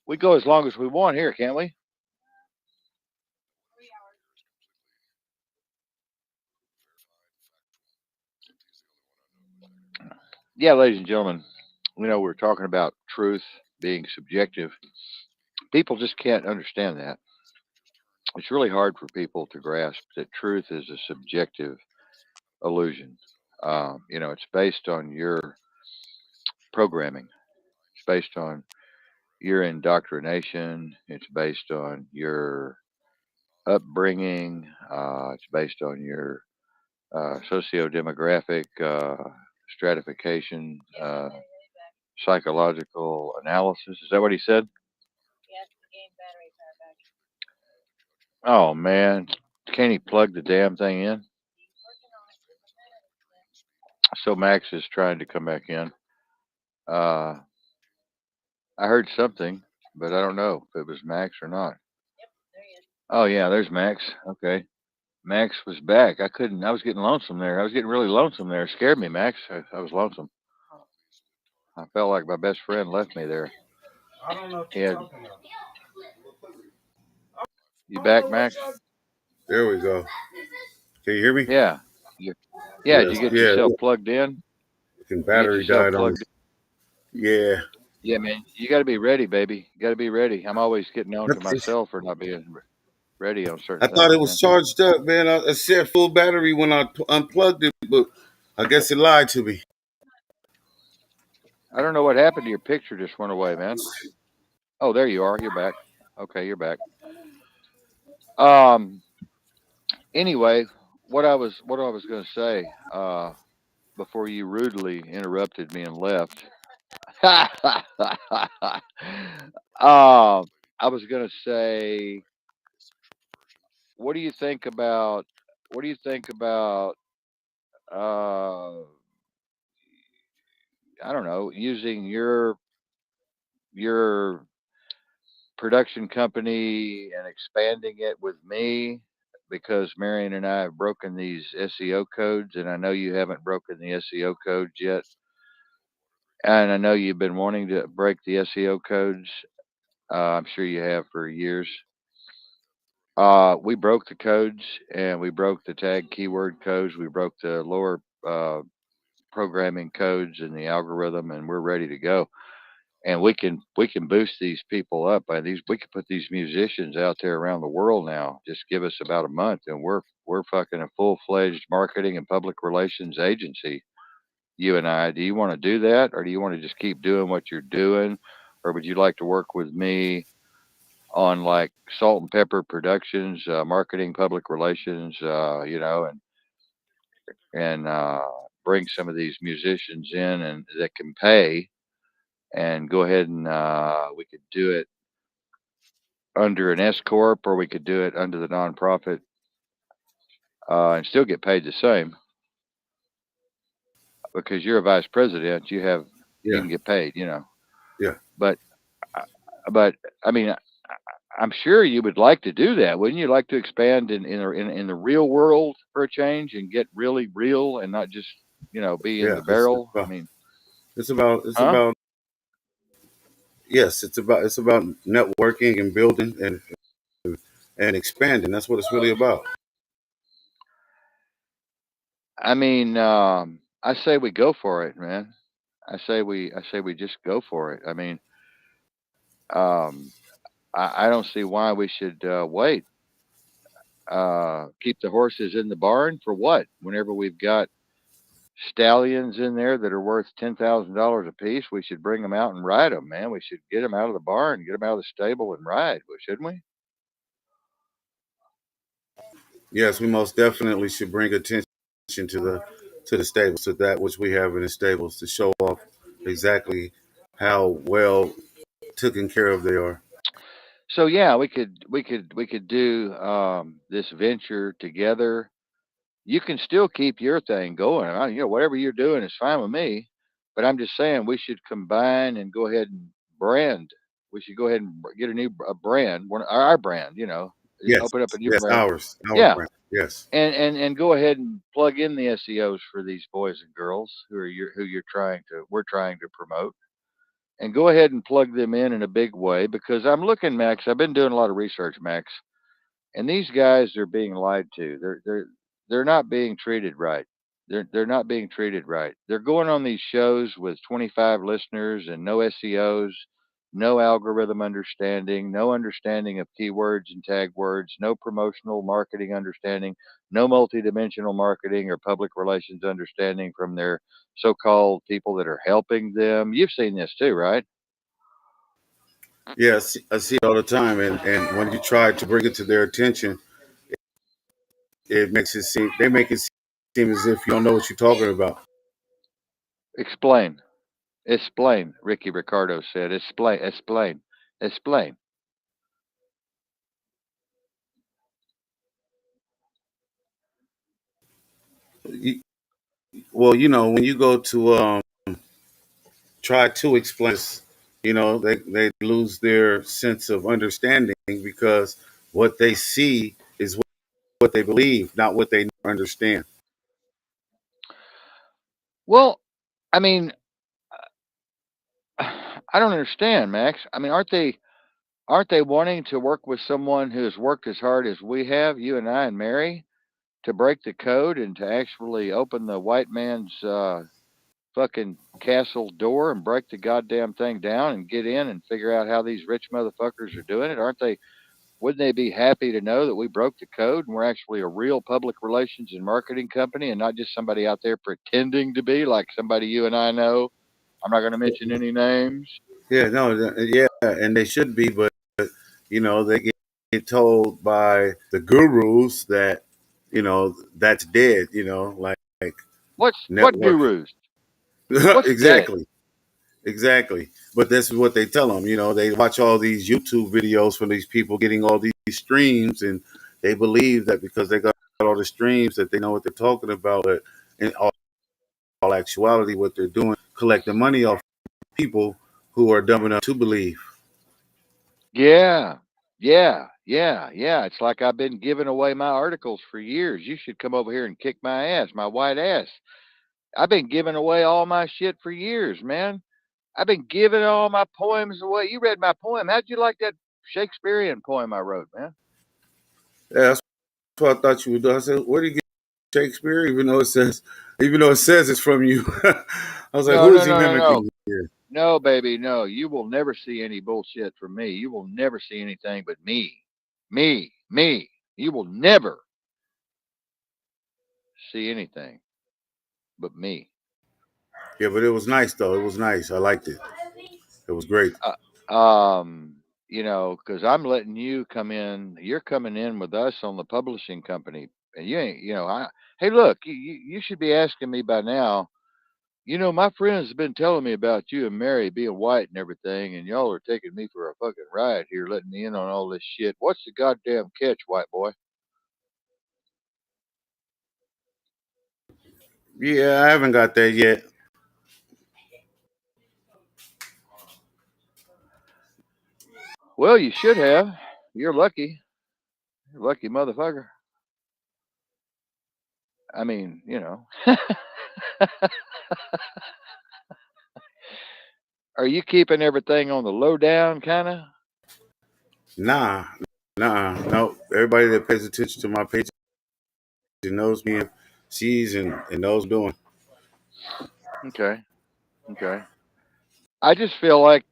We go as long as we want here, can't we? Yeah, ladies and gentlemen, we're talking about truth being subjective. People just can't understand that. It's really hard for people to grasp that truth is a subjective illusion. It's based on your programming. It's based on your indoctrination. It's based on your upbringing. It's based on your socio-demographic stratification, psychological analysis. Is that what he said? Oh man, can't he plug the damn thing in? So Max is trying to come back in. Uh, I heard something, but I don't know if it was Max or not. Oh yeah, there's Max. Okay. Max was back. I couldn't. I was getting lonesome there. I was getting really lonesome there. It scared me, Max. I was lonesome. I felt like my best friend left me there. I don't know what He you're had talking about. you I don't back, know what Max? y'all. There we go. Can you hear me? Yeah. You, yeah. Did Yes. you get Yeah. yourself plugged in? And You get battery yourself died on me. plugged in? Yeah. Yeah, man. You got to be ready, baby. You got to be ready. I'm always getting on to myself for not being ready on certain I thought things, it was man. charged up, man. I said full battery when I unplugged it, but I guess it lied to me. I don't know what happened to your picture. Just went away, man. Oh, there you are. You're back. Okay, you're back. Um. Anyway, what I was going to say before you rudely interrupted me and left. I was going to say, what do you think about what do you think about uh I don't know, using your production company and expanding it with me, because Marion and I have broken these SEO codes, and I know you haven't broken the SEO codes yet. And I know you've been wanting to break the SEO codes. I'm sure you have for years. We broke the codes, and we broke the tag keyword codes. We broke the lower uh, programming codes and the algorithm, and we're ready to go. And we can boost these people up. These we can put these musicians out there around the world now. Just give us about a month, and we're fucking a full fledged marketing and public relations agency. You and I. Do you want to do that, or do you want to just keep doing what you're doing, or would you like to work with me on like Salt and Pepper Productions, marketing, public relations, and bring some of these musicians in and that can pay, and go ahead and we could do it under an S corp, or we could do it under the nonprofit and still get paid the same, because you're a vice president. You Yeah. can get paid, Yeah. but uh, but I mean, I'm sure you would like to do that, wouldn't you? Like to expand in the real world for a change and get really real and not just be in Yeah. the barrel. I mean, It's huh? about yes. It's about networking and building and expanding. That's what it's really about. I mean, I say we go for it, man. I say we just go for it. I mean, um, I don't see why we should wait. Keep the horses in the barn for what? Whenever we've got stallions in there that are worth $10,000 a piece, we should bring them out and ride them, man. We should get them out of the barn, get them out of the stable, and ride, shouldn't we? Yes, we most definitely should bring attention to the stables, to that which we have in the stables, to show off exactly how well taken care of they are. So yeah, we could do this venture together. You can still keep your thing going. Whatever you're doing is fine with me. But I'm just saying we should combine and go ahead and brand. We should go ahead and get a brand, our brand. Yes, Open up a new yes, brand. our Yeah, brand. Yes, and go ahead and plug in the SEOs for these boys and girls who we're trying to promote, and go ahead and plug them in a big way, because I'm looking, Max. I've been doing a lot of research, Max, and these guys are being lied to. They're not being treated right. They're not being treated right. They're going on these shows with 25 listeners and no SEOs, no algorithm understanding, no understanding of keywords and tag words, no promotional marketing understanding, no multidimensional marketing or public relations understanding from their so-called people that are helping them. You've seen this too, right? yes, I see it all the time. And when you try to bring it to their attention, it makes it seem they make it seem as if you don't know what you're talking about. Explain. Explain, Ricky Ricardo said. Explain, explain, explain. You- Well, when you go to try to explain this, they lose their sense of understanding because what they see is what they believe, not what they understand. Well, I mean, I don't understand, Max. I mean, aren't they wanting to work with someone who has worked as hard as we have, you and I and Mary, to break the code and to actually open the white man's fucking castle door and break the goddamn thing down and get in and figure out how these rich motherfuckers are doing it? Aren't they? Wouldn't they be happy to know that we broke the code and we're actually a real public relations and marketing company and not just somebody out there pretending to be like somebody you and I know? I'm not going to mention any names. Yeah, no, yeah, and they should be, but they get told by the gurus that that's dead. Like What network. gurus? What's dead? Exactly, exactly. But this is what they tell them. They watch all these YouTube videos from these people getting all these streams, and they believe that because they got all the streams that they know what they're talking about. But in all actuality, what they're doing, collecting money off people who are dumb enough to believe. Yeah, yeah. It's like I've been giving away my articles for years. You should come over here and kick my ass, my white ass. I've been giving away all my shit for years, man. I've been giving all my poems away. You read my poem. How'd you like that Shakespearean poem I wrote, man? Yeah, that's what I thought you would do. I said, "Where do you get Shakespeare?" Even though it says it's from you. I was like, No, "Who no, is he no, no, no. mimicking here?" No, baby, no. You will never see any bullshit from me. You will never see anything but me. Me. You will never see anything but me. Yeah, but it was nice though. It was nice. I liked it. It was great. Because I'm letting you come in. You're coming in with us on the publishing company, and you ain't, hey, look, you should be asking me by now. My friends have been telling me about you and Mary being white and everything, and y'all are taking me for a fucking ride here, letting me in on all this shit. What's the goddamn catch, white boy? Yeah, I haven't got that yet. Well, you should have. You're lucky. You're a lucky motherfucker. I mean, are you keeping everything on the lowdown, kind of? Nah, nah, no. Everybody that pays attention to my page and knows me and sees and knows what I'm doing. Okay, okay. I just feel like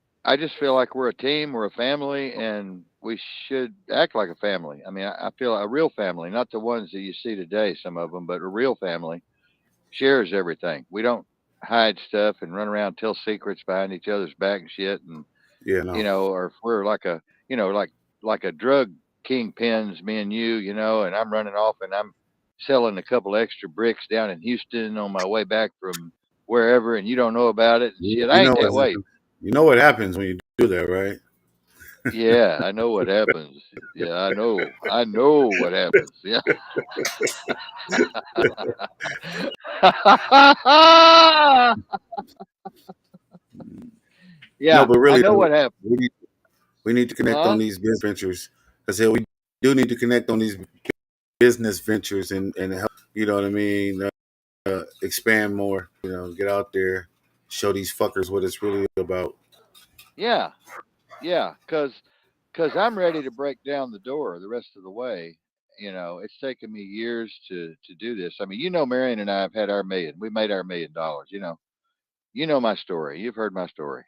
we're a team, we're a family, and we should act like a family. I mean, I feel a real family, not the ones that you see today, some of them, but a real family shares everything. We don't hide stuff and run around tell secrets behind each other's back and shit. And Yeah, no. or if we're like a, like a drug kingpins, me and you, and I'm running off and I'm selling a couple extra bricks down in Houston on my way back from wherever, and you don't know about it and You, shit. you I know ain't what that way. you know what happens when you do that, right? Yeah, I know what happens. Yeah, I know. I know what happens. Yeah. No, Yeah, but I really know though, what happens. we need to connect on Huh? these business ventures. I said we do need to connect on these business ventures and help. You know what I mean? Expand more. Get out there, show these fuckers what it's really about. Yeah. Yeah, cuz I'm ready to break down the door the rest of the way. It's taken me years to do this. I mean, Marion and I have had our million. We made our $1 million, you know. You know my story. You've heard my story.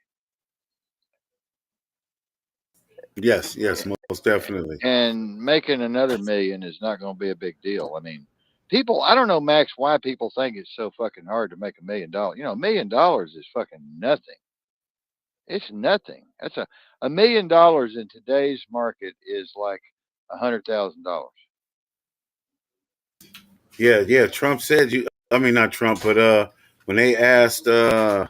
Yes, yes, most definitely. And making another million is not going to be a big deal. I mean, people, I don't know, Max, why people think it's so fucking hard to make $1 million. $1 million is fucking nothing. It's nothing. $1 million in today's market is like $100,000. Yeah, yeah. Trump said you. I mean, not Trump, but when they asked Bush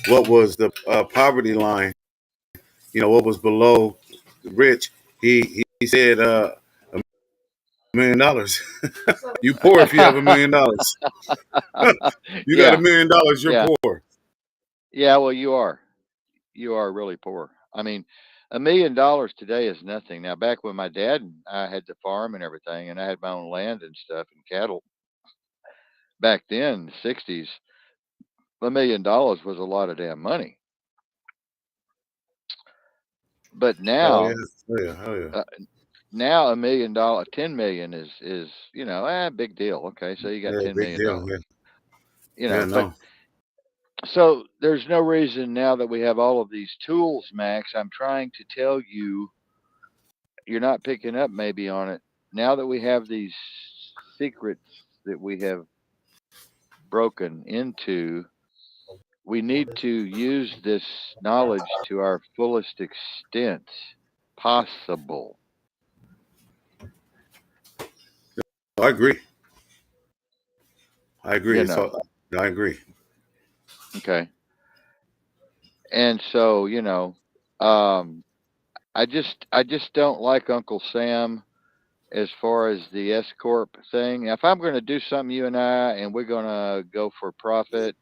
what was the poverty line, what was below the rich, he said $1 million. You poor if you have $1 million. You got a Yeah, million dollars, you're yeah, poor. yeah. Well, you are really poor. I mean, $1 million today is nothing. Now, back when my dad and I had the farm and everything, and I had my own land and stuff and cattle, back then, the '60s, $1 million was a lot of damn money. But Oh yeah, now, oh yeah, oh yeah, uh, now $1 million, 10 million is big deal. Okay, so you got yeah. ten Big million deal. dollars. Yeah, yeah. But No, so there's no reason now that we have all of these tools, Max. I'm trying to tell you, you're not picking up maybe on it. Now that we have these secrets that we have broken into, we need to use this knowledge to our fullest extent possible. I agree. I agree. You It's know, all, I agree. okay. And so, I just don't like Uncle Sam as far as the S corp thing. If I'm going to do something, you and I, and we're going to go for profit,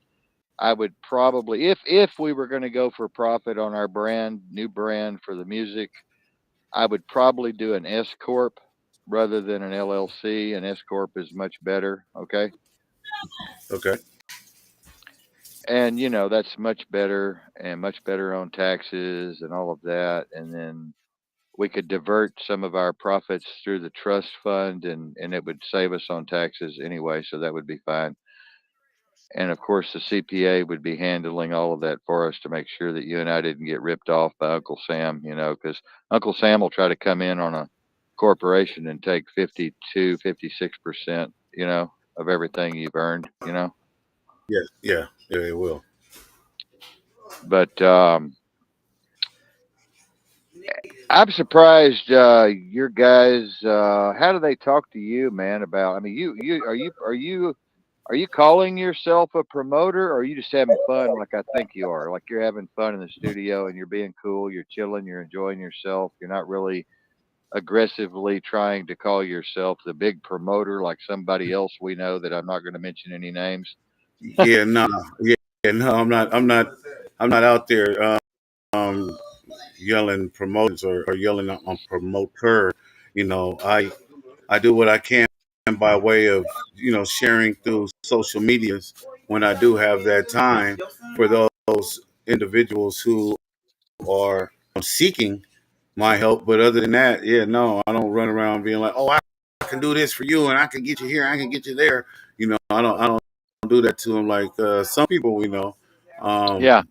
I would probably, if we were going to go for profit on our brand, new brand for the music, I would probably do an S corp rather than an LLC. An S corp is much better. Okay, Okay. and that's much better and much better on taxes and all of that. And then we could divert some of our profits through the trust fund, and it would save us on taxes anyway, so that would be fine. And of course, the CPA would be handling all of that for us to make sure that you and I didn't get ripped off by Uncle Sam, because Uncle Sam will try to come in on a corporation and take 52, 56%, of everything you've earned. Yeah, yeah, yeah. It will. But I'm surprised your guys. How do they talk to you, man? About? I mean, are you calling yourself a promoter, or are you just having fun like I think you are? Like you're having fun in the studio and you're being cool, you're chilling, you're enjoying yourself. You're not really aggressively trying to call yourself the big promoter like somebody else we know that I'm not going to mention any names. Yeah, no, yeah, yeah, no. I'm not. I'm not. I'm not out there um, yelling promotions or yelling on promoter. I do what I can by way of sharing through social medias when I do have that time for those individuals who are seeking my help. But other than that, yeah, no, I don't run around being like, oh, I can do this for you, and I can get you here, I can get you there. I don't do that to them like some people we know. Um, Yeah,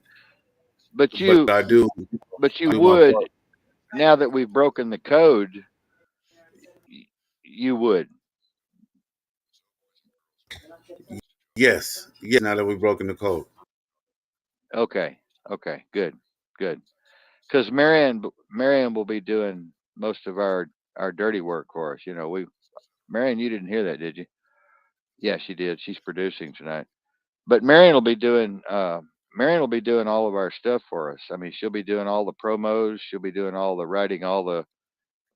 but but you but you I do my would, part. now that we've broken the code, you would. Yes, yes. Now that we've broken the code, Okay. Okay. Good. Good. Because Marion will be doing most of our dirty work for us. Marion, you didn't hear that, did you? Yeah, she did. She's producing tonight. But Marion will be doing all of our stuff for us. I mean, she'll be doing all the promos. She'll be doing all the writing, all the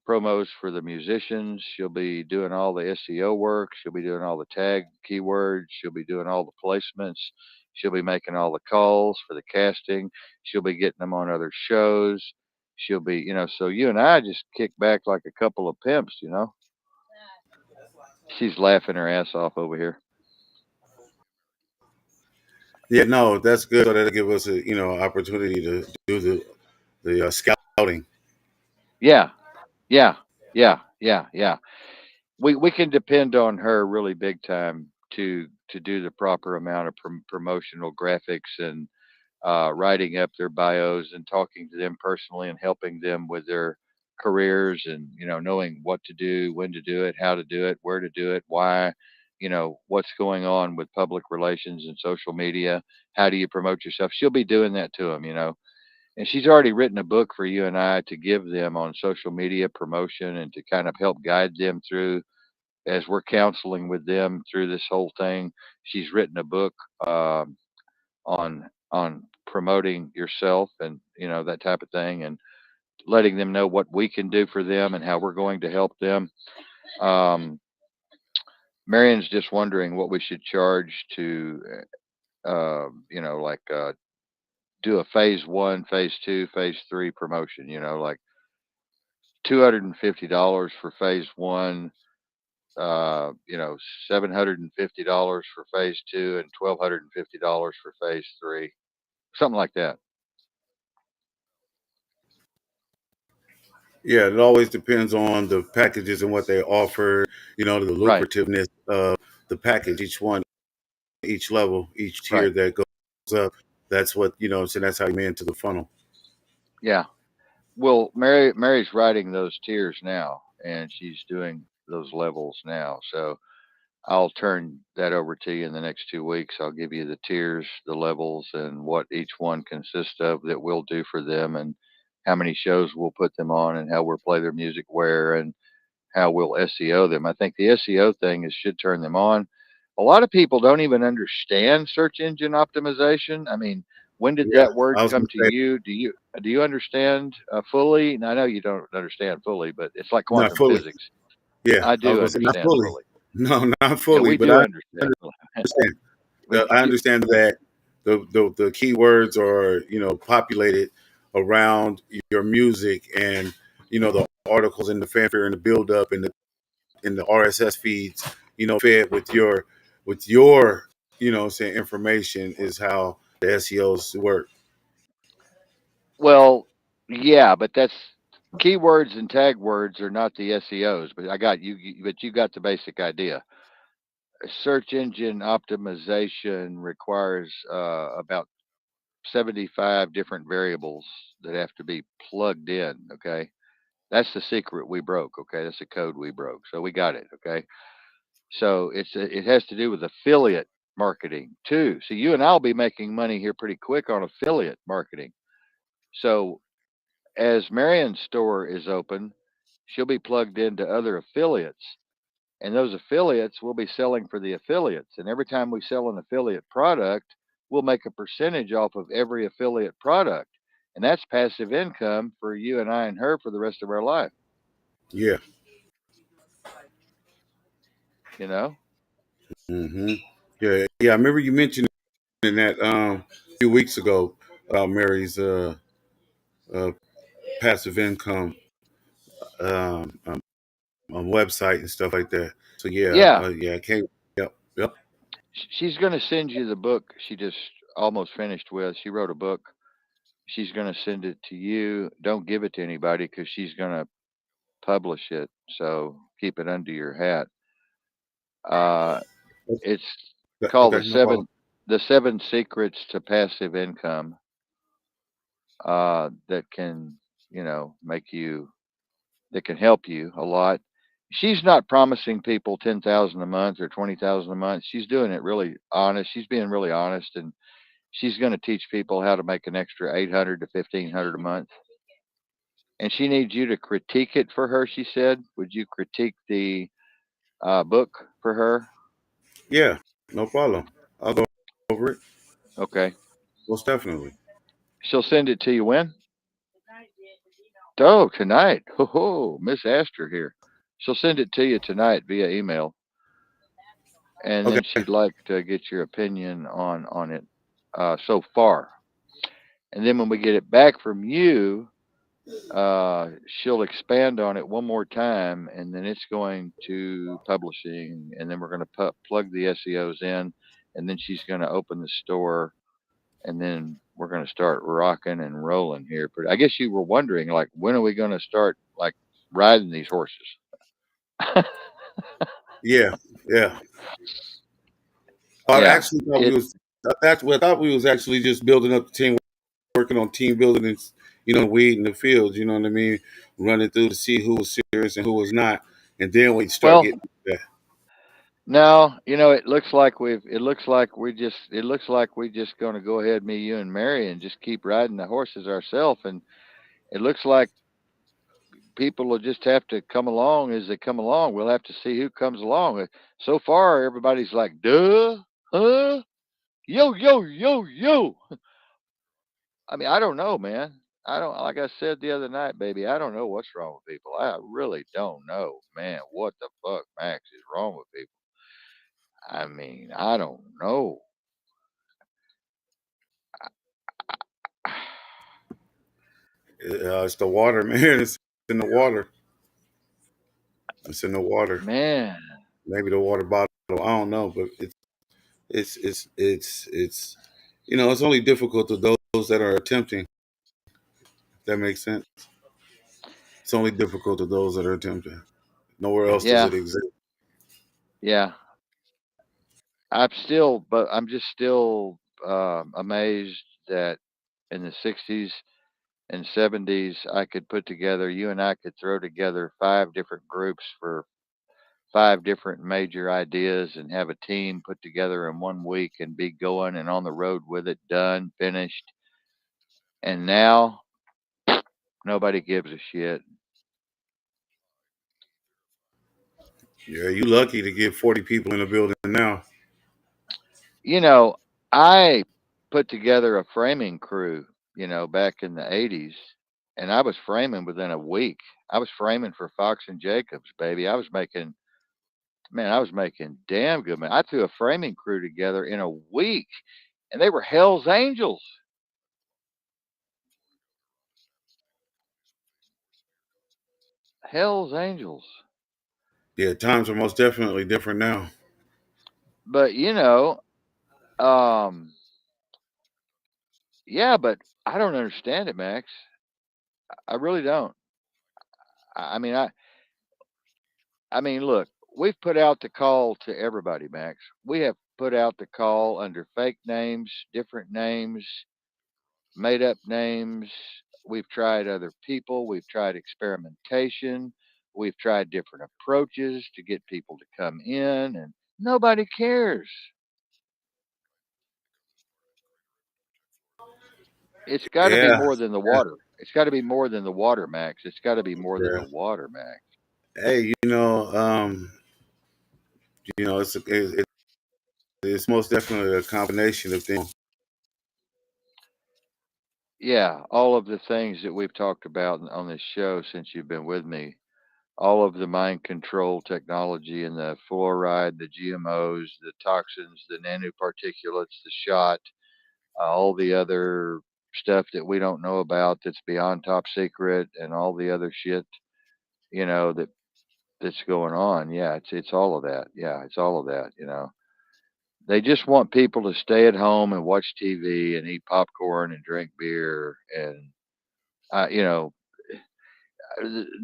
promos for the musicians. She'll be doing all the SEO work. She'll be doing all the tag keywords. She'll be doing all the placements. She'll be making all the calls for the casting. She'll be getting them on other shows. She'll be, so you and I just kick back like a couple of pimps. She's laughing her ass off over here. yeah, no, that's good. So that'll give us a opportunity to do the scouting. Yeah, yeah, yeah, yeah, yeah. We can depend on her really big time to do the proper amount of promotional graphics and writing up their bios and talking to them personally and helping them with their careers and knowing what to do, when to do it, how to do it, where to do it, why, what's going on with public relations and social media, how do you promote yourself. She'll be doing that to them. And she's already written a book for you and I to give them on social media promotion and to kind of help guide them through as we're counseling with them through this whole thing. She's written a book on promoting yourself and that type of thing, and letting them know what we can do for them and how we're going to help them. Um, Marion's just wondering what we should charge to, like do a phase one, phase two, phase three promotion. You know, like $250 for phase one. You know, $750 for phase two, and $1,250 for phase three, something like that. Yeah, it always depends on the packages and what they offer, the Right, lucrativeness of the package, each one, each level, each tier right. that goes up. That's what, so that's how you into the funnel. Yeah. Well, Mary's writing those tiers now, and she's doing those levels now. So I'll turn that over to you in the next 2 weeks. I'll give you the tiers, the levels, and what each one consists of that we'll do for them, and how many shows we'll put them on, and how we'll play their music where, and how we'll SEO them. I think the SEO thing is should turn them on. A lot of people don't even understand search engine optimization. I mean, when did Yeah, that word I was come gonna to say you? Do you understand fully? And I know you don't understand fully, but it's like not quantum fully. physics. Yeah, I I was do gonna say not understand fully. fully. No, not Yeah, fully, we but do I understand fully. understand. But I you, understand that the keywords are populated around your music and the articles and the fanfare and the build up and the RSS feeds fed with your saying information is how the SEOs work. well, yeah, but that's keywords and tag words are not the SEOs. But I got but you got the basic idea. Search engine optimization requires about 75 different variables that have to be plugged in. Okay. That's the secret we broke. Okay. That's the code we broke. So we got it. Okay. So it has to do with affiliate marketing too. So you and I'll be making money here pretty quick on affiliate marketing. So as Marion's store is open, she'll be plugged into other affiliates, and those affiliates will be selling for the affiliates. And every time we sell an affiliate product, we'll make a percentage off of every affiliate product. And that's passive income for you and I and her for the rest of our life, Yeah. you know? hmm Yeah. I remember you mentioning that a few weeks ago about Mary's uh, passive income website and stuff like that. So yeah, Yeah, yeah, I can't. Yep, yep. she's going to send you the book she just almost finished with. She wrote a book. She's going to send it to you. Don't give it to anybody because she's going to publish it. So keep it under your hat. Uh, it's called Okay, no problem. the seven secrets to passive income that can make you that can help you a lot. She's not promising people 10,000 a month or 20,000 a month. She's doing it really honest. She's being really honest, and she's going to teach people how to make an extra 800 to 1,500 a month. And she needs you to critique it for her. She said, "Would you critique the book for her?" Yeah, no problem. I'll go over it. Okay. Most definitely. She'll send it to you when? Oh, tonight. Oh, Miss Astor here. She'll send it to you tonight via email, and then Okay. she'd like to get your opinion on it so far. And then when we get it back from you, she'll expand on it one more time, and then it's going to publishing, and then we're going to plug the SEOs in, and then she's going to open the store, and then we're going to start rocking and rolling here. But I guess you were wondering, like, when are we going to start, like, riding these horses? Yeah, yeah. I Yeah, actually thought we it. was. That's what I thought we was actually just building up the team, working on team building, and weed in the fields. You know what I mean? Running through to see who was serious and who was not, and then we start Well, getting that. no, it looks like we just going to go ahead, me, you, and Mary, and just keep riding the horses ourselves. And it looks like people will just have to come along as they come along. We'll have to see who comes along. So far, everybody's like, duh, huh, yo, yo, yo, yo. I mean, I don't know, man. I don't, like I said the other night, baby, I don't know what's wrong with people. I really don't know, man. What the fuck, Max, is wrong with people? I mean, I don't know. It's the water, man. It's in the water. It's in the water. Man, Maybe the water bottle. I don't know, but it's it's only difficult to those that are attempting. If that makes sense. It's only difficult to those that are attempting. Nowhere else does yeah, it exist. yeah. I'm just still amazed that in the 60s and 70s, I could put together, you and I could throw together five different groups for five different major ideas and have a team put together in 1 week and be going and on the road with it, done, finished. And now nobody gives a shit. Yeah, you lucky to get 40 people in a building now. You know, I put together a framing crew, back in the 80s, and I was framing within a week. I was framing for Fox and Jacobs, baby. I was making damn good, man. I threw a framing crew together in a week, and they were Hell's Angels. Hell's Angels. Yeah, times are most definitely different now. But, um, yeah, but I don't understand it, Max. I really don't. I mean, look, we've put out the call to everybody, Max. We have put out the call under fake names, different names, made up names. We've tried other people. We've tried experimentation. We've tried different approaches to get people to come in, and nobody cares. It's got to be Yeah, more than the yeah, water. It's got to be more than the water, Max. It's got to be more than the yeah. water, Max. Hey, it's most definitely a combination of things. Yeah, all of the things that we've talked about on this show since you've been with me, all of the mind control technology and the fluoride, the GMOs, the toxins, the nanoparticulates, the shot, all the other stuff that we don't know about that's beyond top secret, and all the other shit, that's going on. Yeah, it's all of that. Yeah, it's all of that. They just want people to stay at home and watch TV and eat popcorn and drink beer and uh, you know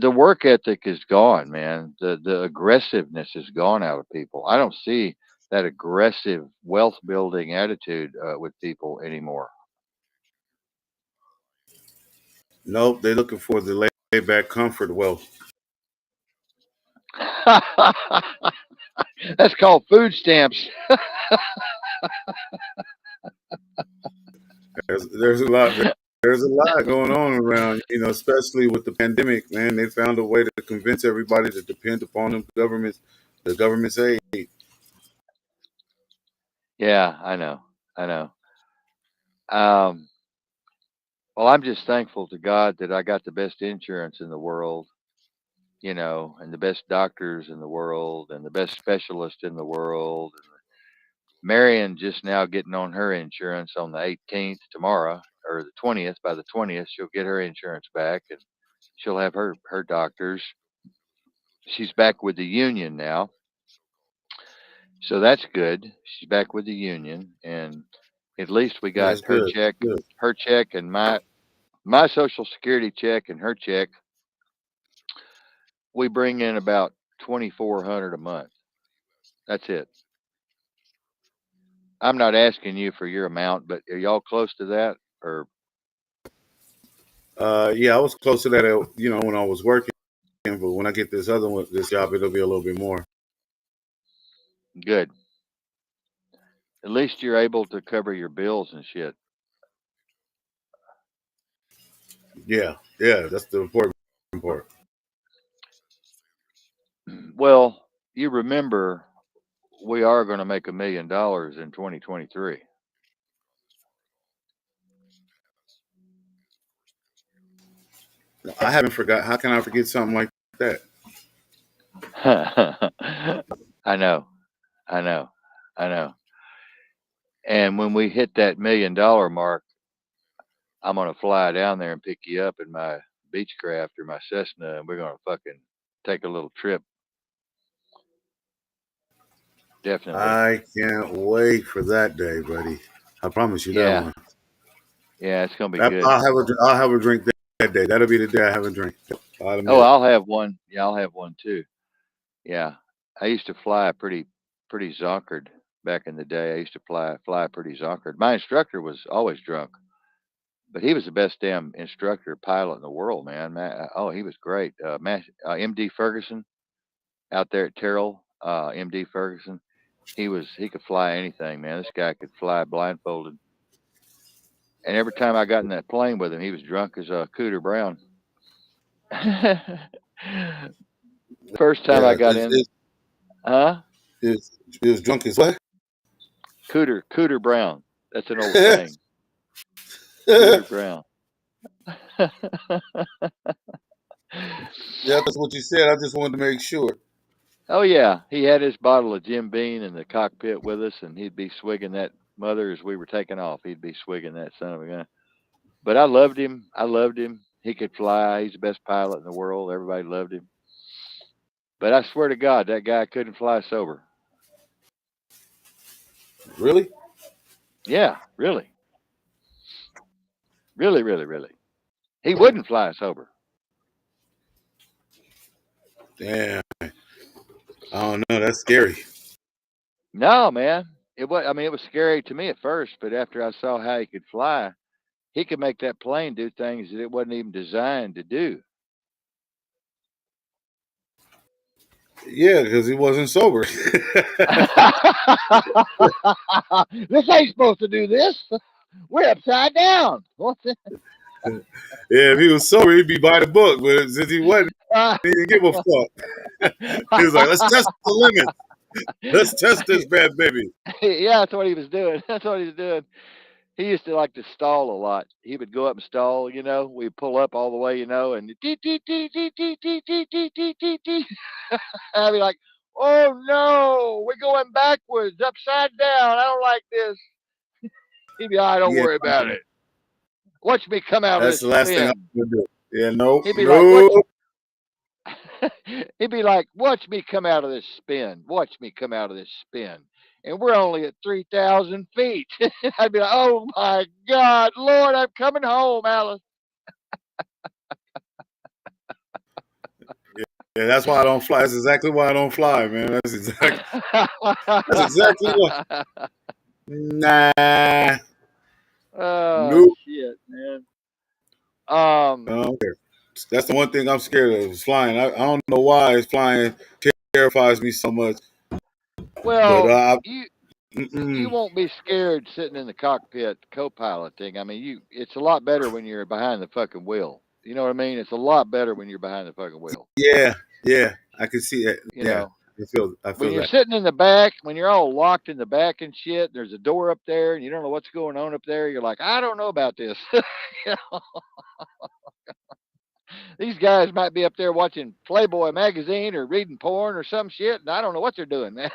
the work ethic is gone, man. The aggressiveness is gone out of people. I don't see that aggressive wealth building attitude with people anymore. Nope, they're looking for the laid back comfort wealth. That's called food stamps. There's a lot going on around, especially with the pandemic, man. They found a way to convince everybody to depend upon the government's aid. Yeah, I know. I know. Um, well, I'm just thankful to God that I got the best insurance in the world, and the best doctors in the world, and the best specialists in the world. Marion just now getting on her insurance on the 18th tomorrow, or the 20th. By the 20th, she'll get her insurance back, and she'll have her doctors. She's back with the union now, so that's good. She's back with the union, and at least we got That's good. Good. her check, and my social security check, and her check. We bring in about 2,400 a month. That's it. I'm not asking you for your amount, but are y'all close to that? Or Yeah, I was close to that, when I was working, but when I get this job, it'll be a little bit more. good. At least you're able to cover your bills and shit. Yeah, yeah, that's the important part. Well, you remember we are going to make $1 million in 2023. I haven't forgot. How can I forget something like that? I know, I know, I know. And when we hit that $1 million mark, I'm gonna fly down there and pick you up in my Beechcraft or my Cessna, and we're gonna fucking take a little trip. Definitely. I can't wait for that day, buddy. I promise you that Yeah, one. yeah, it's gonna be good. I'll have a drink that day. That'll be the day I have a drink. I'll Oh, admit it. I'll have one. Yeah, I'll have one too. Yeah, I used to fly pretty zonkered back in the day. I used to fly pretty zonkered. My instructor was always drunk, but he was the best damn instructor pilot in the world, man. Oh, he was great. MD Ferguson out there at Terrell, MD Ferguson. He could fly anything, man. This guy could fly blindfolded. And every time I got in that plane with him, he was drunk as a Cooter Brown. First time I Yeah, got in, huh? it was drunk as what? Cooter Brown. That's an old saying. Cooter Brown. Yeah, that's what you said. I just wanted to make sure. Oh yeah, he had his bottle of Jim Beam in the cockpit with us, and he'd be swigging that mother as we were taking off. He'd be swigging that son of a gun. But I loved him. I loved him. He could fly. He's the best pilot in the world. Everybody loved him. But I swear to God, that guy couldn't fly sober. Really? Yeah, really, really, really, really. He wouldn't fly sober. Damn. I don't know. That's scary. No, man. It was. I mean, it was scary to me at first, but after I saw how he could fly, he could make that plane do things that it wasn't even designed to do. Yeah, because he wasn't sober. This ain't supposed to do this. We're upside down. What's it? Yeah, if he was sober, he'd be by the book. But since he wasn't, he didn't give a fuck. He was like, let's test the limit. Let's test this bad baby. Yeah, that's what he was doing. That's what he was doing. He used to like to stall a lot. He would go up and stall, we'd pull up all the way, and tee, tee, tee, tee, tee, tee, tee, tee, tee, tee, tee. I'd be like, oh no, we're going backwards, upside down. I don't like this. He'd be, all right, don't Yeah, worry about it. Watch me come out of that's this the last thing I spin. want to do. Yeah, no, He'd be like, no. he'd be like, watch me come out of this spin. Watch me come out of this spin. And we're only at 3,000 feet. I'd be like, oh my God, Lord, I'm coming home, Alice. Yeah, that's why I don't fly. That's exactly why I don't fly, man. That's exactly why. Nah, Oh nope. shit, man. I Um, don't care. That's the one thing I'm scared of is flying. I don't know why flying terrifies me so much, but well, you mm-mm. won't be scared sitting in the cockpit co-piloting. I mean, it's a lot better when you're behind the fucking wheel. You know what I mean? It's a lot better when you're behind the fucking wheel. Yeah, yeah, I can see it. You Yeah, know, I when feel you're that. sitting in the back, when you're all locked in the back and shit, there's a door up there and you don't know what's going on up there. You're like, I don't know about this. You know, these guys might be up there watching Playboy magazine or reading porn or some shit, and I don't know what they're doing, man.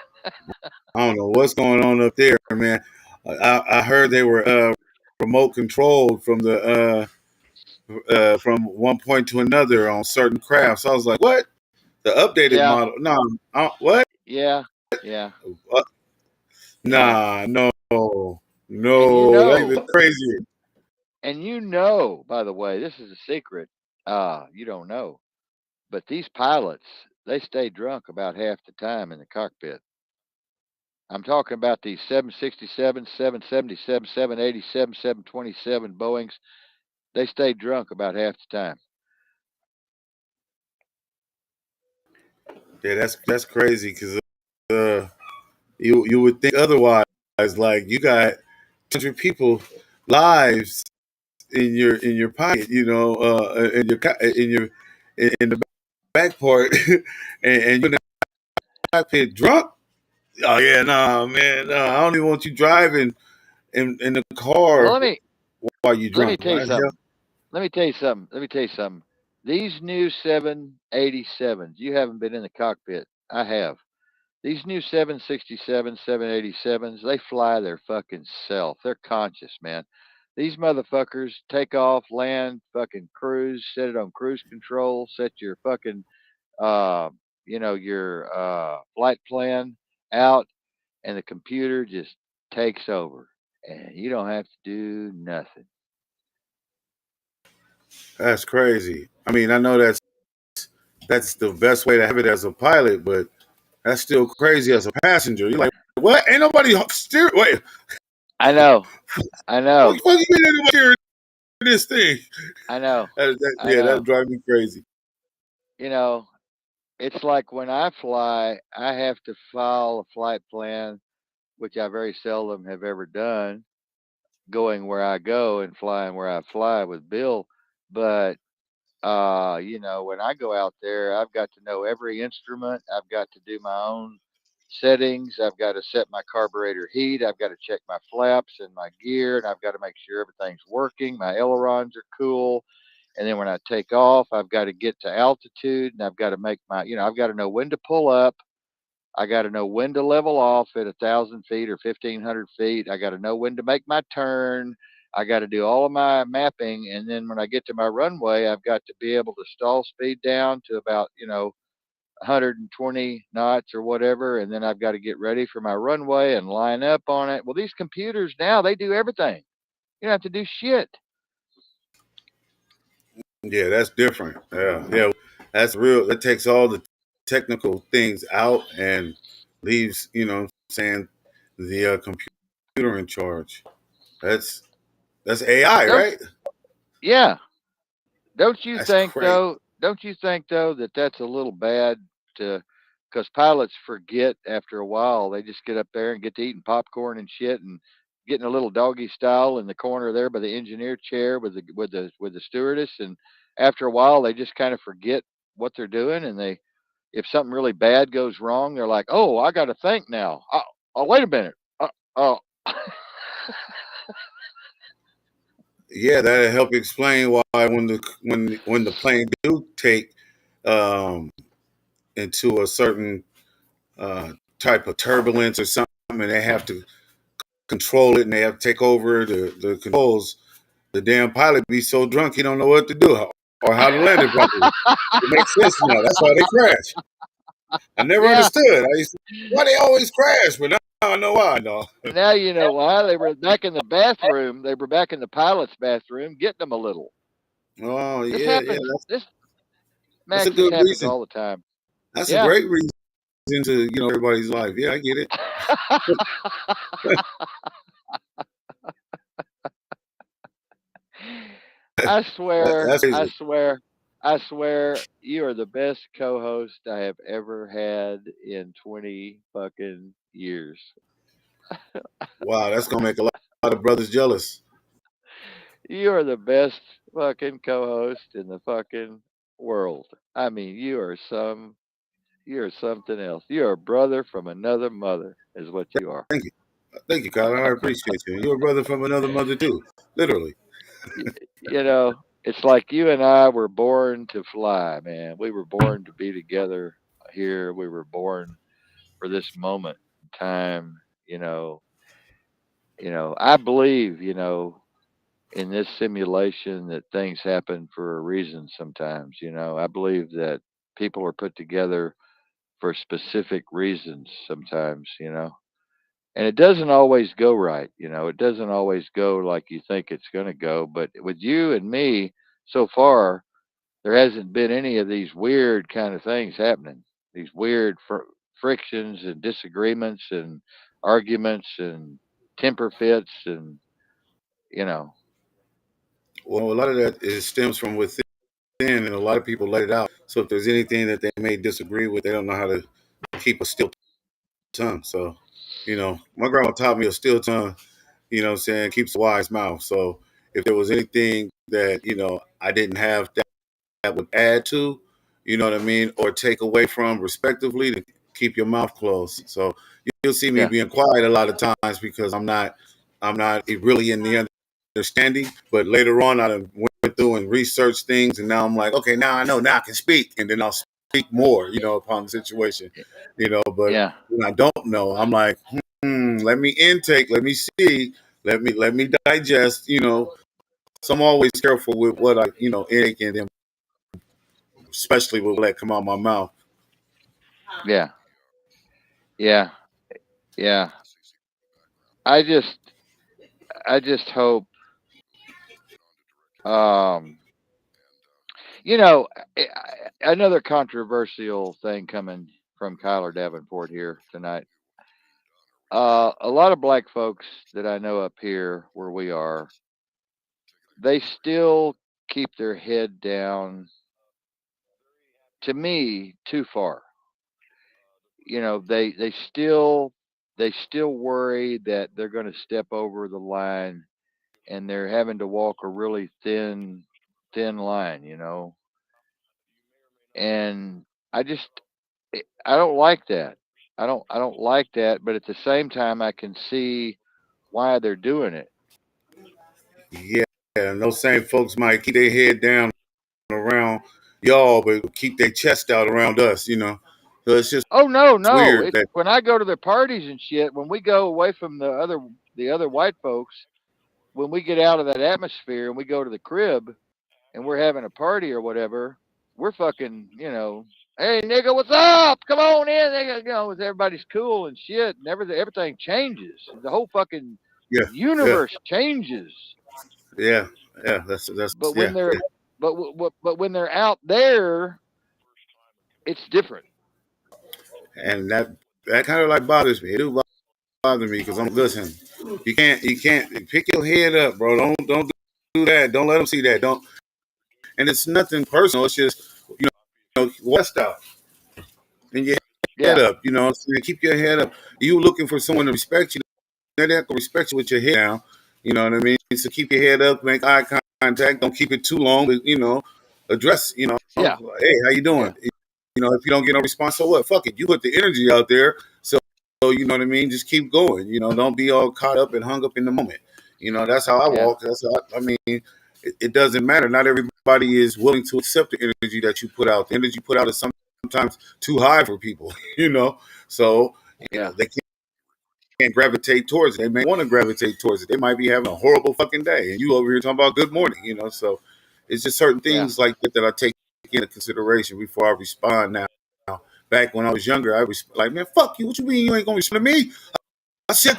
I don't know what's going on up there, man. I heard they were remote controlled from the from one point to another on certain crafts. I was like, what? The updated Yeah, model? No, what? yeah, yeah, Uh, yeah. Nah, no, And no, that's crazy. by the way, this is a secret. You don't know, but these pilots, they stay drunk about half the time in the cockpit. I'm talking about these 767, 777, 787, 727 Boeings. They stay drunk about half the time. Yeah, that's crazy because uh, you would think otherwise. Like you got 100 people lives in your pocket, in your in the back part, and you're in the cockpit drunk. Oh yeah, nah, man, no, I don't even want you driving in the Well, car while you let me drunk. tell you Why the hell? something. Let me tell you something. These new 787s, you haven't been in the cockpit. I have. These new 767, 787s, they fly their fucking self. They're conscious, man. These motherfuckers take off, land, fucking cruise, set it on cruise control, set your fucking uh, your flight plan out, and the computer just takes over, and you don't have to do nothing. That's crazy. I mean, I know that's the best way to have it as a pilot, but that's still crazy as a passenger. You're like, what? Ain't nobody steer? Wait, I know, I know, what you mean ain't nobody steering this thing? I know, I Yeah, that know. drive me crazy. You know, it's like when I fly, I have to file a flight plan, which I very seldom have ever done, going where I go and flying where I fly with Bill. But when I go out there, I've got to know every instrument. I've got to do my own settings. I've got to set my carburetor heat. I've got to check my flaps and my gear, and I've got to make sure everything's working. My ailerons are cool. And then when I take off, I've got to get to altitude, and I've got to make I've got to know when to pull up. I got to know when to level off at 1,000 feet or 1,500 feet. I got to know when to make my turn. I got to do all of my mapping, and then when I get to my runway, I've got to be able to stall speed down to about 120 knots or whatever, and then I've got to get ready for my runway and line up on it. Well, these computers now they do everything. You don't have to do shit. Yeah, that's different. Yeah, yeah, that's real. That takes all the technical things out and leaves, what I'm saying, the computer in charge. That's that's AI, Don't right? Yeah. Don't you That's think crazy. though? Don't you think though that that's a little bad to, because pilots forget after a while. They just get up there and get to eating popcorn and shit and getting a little doggy style in the corner there by the engineer chair with the stewardess. And after a while, they just kind of forget what they're doing. And if something really bad goes wrong, they're like, "Oh, I got to think now. Oh, wait a minute. Oh, Yeah, that'll help explain why when the plane do take um, into a certain uh, type of turbulence or something, and they have to control it and they have to take over the controls. The damn pilot be so drunk he don't know what to do or how to land it properly. It makes sense now. That's why they crash. I never yeah." understood. I used to, why they always crash, but now I know why. No. Now you know why. They were back in the bathroom. They were back in the pilot's bathroom getting them a little. Oh This yeah, yeah. happens. This That's a Max, this good happens reason. all the time. That's a Yeah. great reason to everybody's life. Yeah, I get it. I swear, That's I crazy. swear, I swear, you are the best co-host I have ever had in 20 fucking years. Wow, that's gonna make a lot of brothers jealous. You are the best fucking co-host in the fucking world. I mean, you're something else. You're a brother from another mother, is what you are. Thank you. Thank you, Colin. I appreciate you. You're a brother from another mother too. Literally. Y- it's like you and I were born to fly, man. We were born to be together here. We were born for this moment in time. You know, I believe, in this simulation that things happen for a reason sometimes. I believe that people are put together for specific reasons sometimes, and it doesn't always go right. It doesn't always go like you think it's going to go. But with you and me, so far, there hasn't been any of these weird kind of things happening. These weird frictions and disagreements and arguments and temper fits and you know, Well, a lot of that stems from within, and a lot of people let it out. So if there's anything that they may disagree with, they don't know how to keep a still tongue. So, my grandma taught me a still tongue, what I'm saying, keeps a wise mouth. So if there was anything that, I didn't have that would add to, you know what I mean, or take away from respectively, to keep your mouth closed. So you'll see me yeah, being quiet a lot of times because I'm not really in the understanding. But later on, I done went through and researched things, and now I'm like, okay, now I know, now I can speak, and then I'll speak more, upon the situation, But yeah, when I don't know, I'm like, let me intake, let me see. Let me digest. So I'm always careful with what I intake and then especially with what come out my mouth. Yeah, yeah, yeah. I just, I just hope, um, you know, another controversial thing coming from Kyler Davenport here tonight. A lot of black folks that I know up here where we are, they still keep their head down. To me, too far. They still worry that they're going to step over the line, and they're having to walk a really thin line. And I just I don't like that. I don't like that, but at the same time I can see why they're doing it. Yeah, and those same folks might keep their head down around y'all, but keep their chest out around us. So it's just Oh no, no. weird It's that when I go to the parties and shit, when we go away from the other white folks, when we get out of that atmosphere and we go to the crib and we're having a party or whatever, we're fucking, hey nigga, what's up? Come on in, nigga. Everybody's cool and shit, and everything changes. The whole fucking yeah, yeah, universe changes. yeah, yeah. That's But yeah, when they're yeah. but when they're out there, it's different. And that kind of like bothers me. It do bother me because I'm listen. You can't pick your head up, bro. Don't do that. Don't let them see that. Don't. And it's nothing personal. It's just west out and your head Yeah, up. So keep your head up. You looking for someone to respect you. They're not gonna respect you with your head down. You know what I mean? So keep your head up, make eye contact. Don't keep it too long, but address. yeah, Hey, how you yeah, doing? If you don't get no response, so what? Fuck it. You put the energy out there. So you know what I mean? Just keep going. Don't be all caught up and hung up in the moment. That's how I yeah, walk. That's how I mean, it doesn't matter. Not everybody is willing to accept the energy that you put out. The energy you put out is sometimes too high for people, So, yeah, they can't gravitate towards it. They may want to gravitate towards it. They might be having a horrible fucking day. And you over here talking about good morning. So it's just certain yeah. things like that I take into consideration before I respond now. Back when I was younger, I was like, man, fuck you. What you mean you ain't gonna respond to me? I said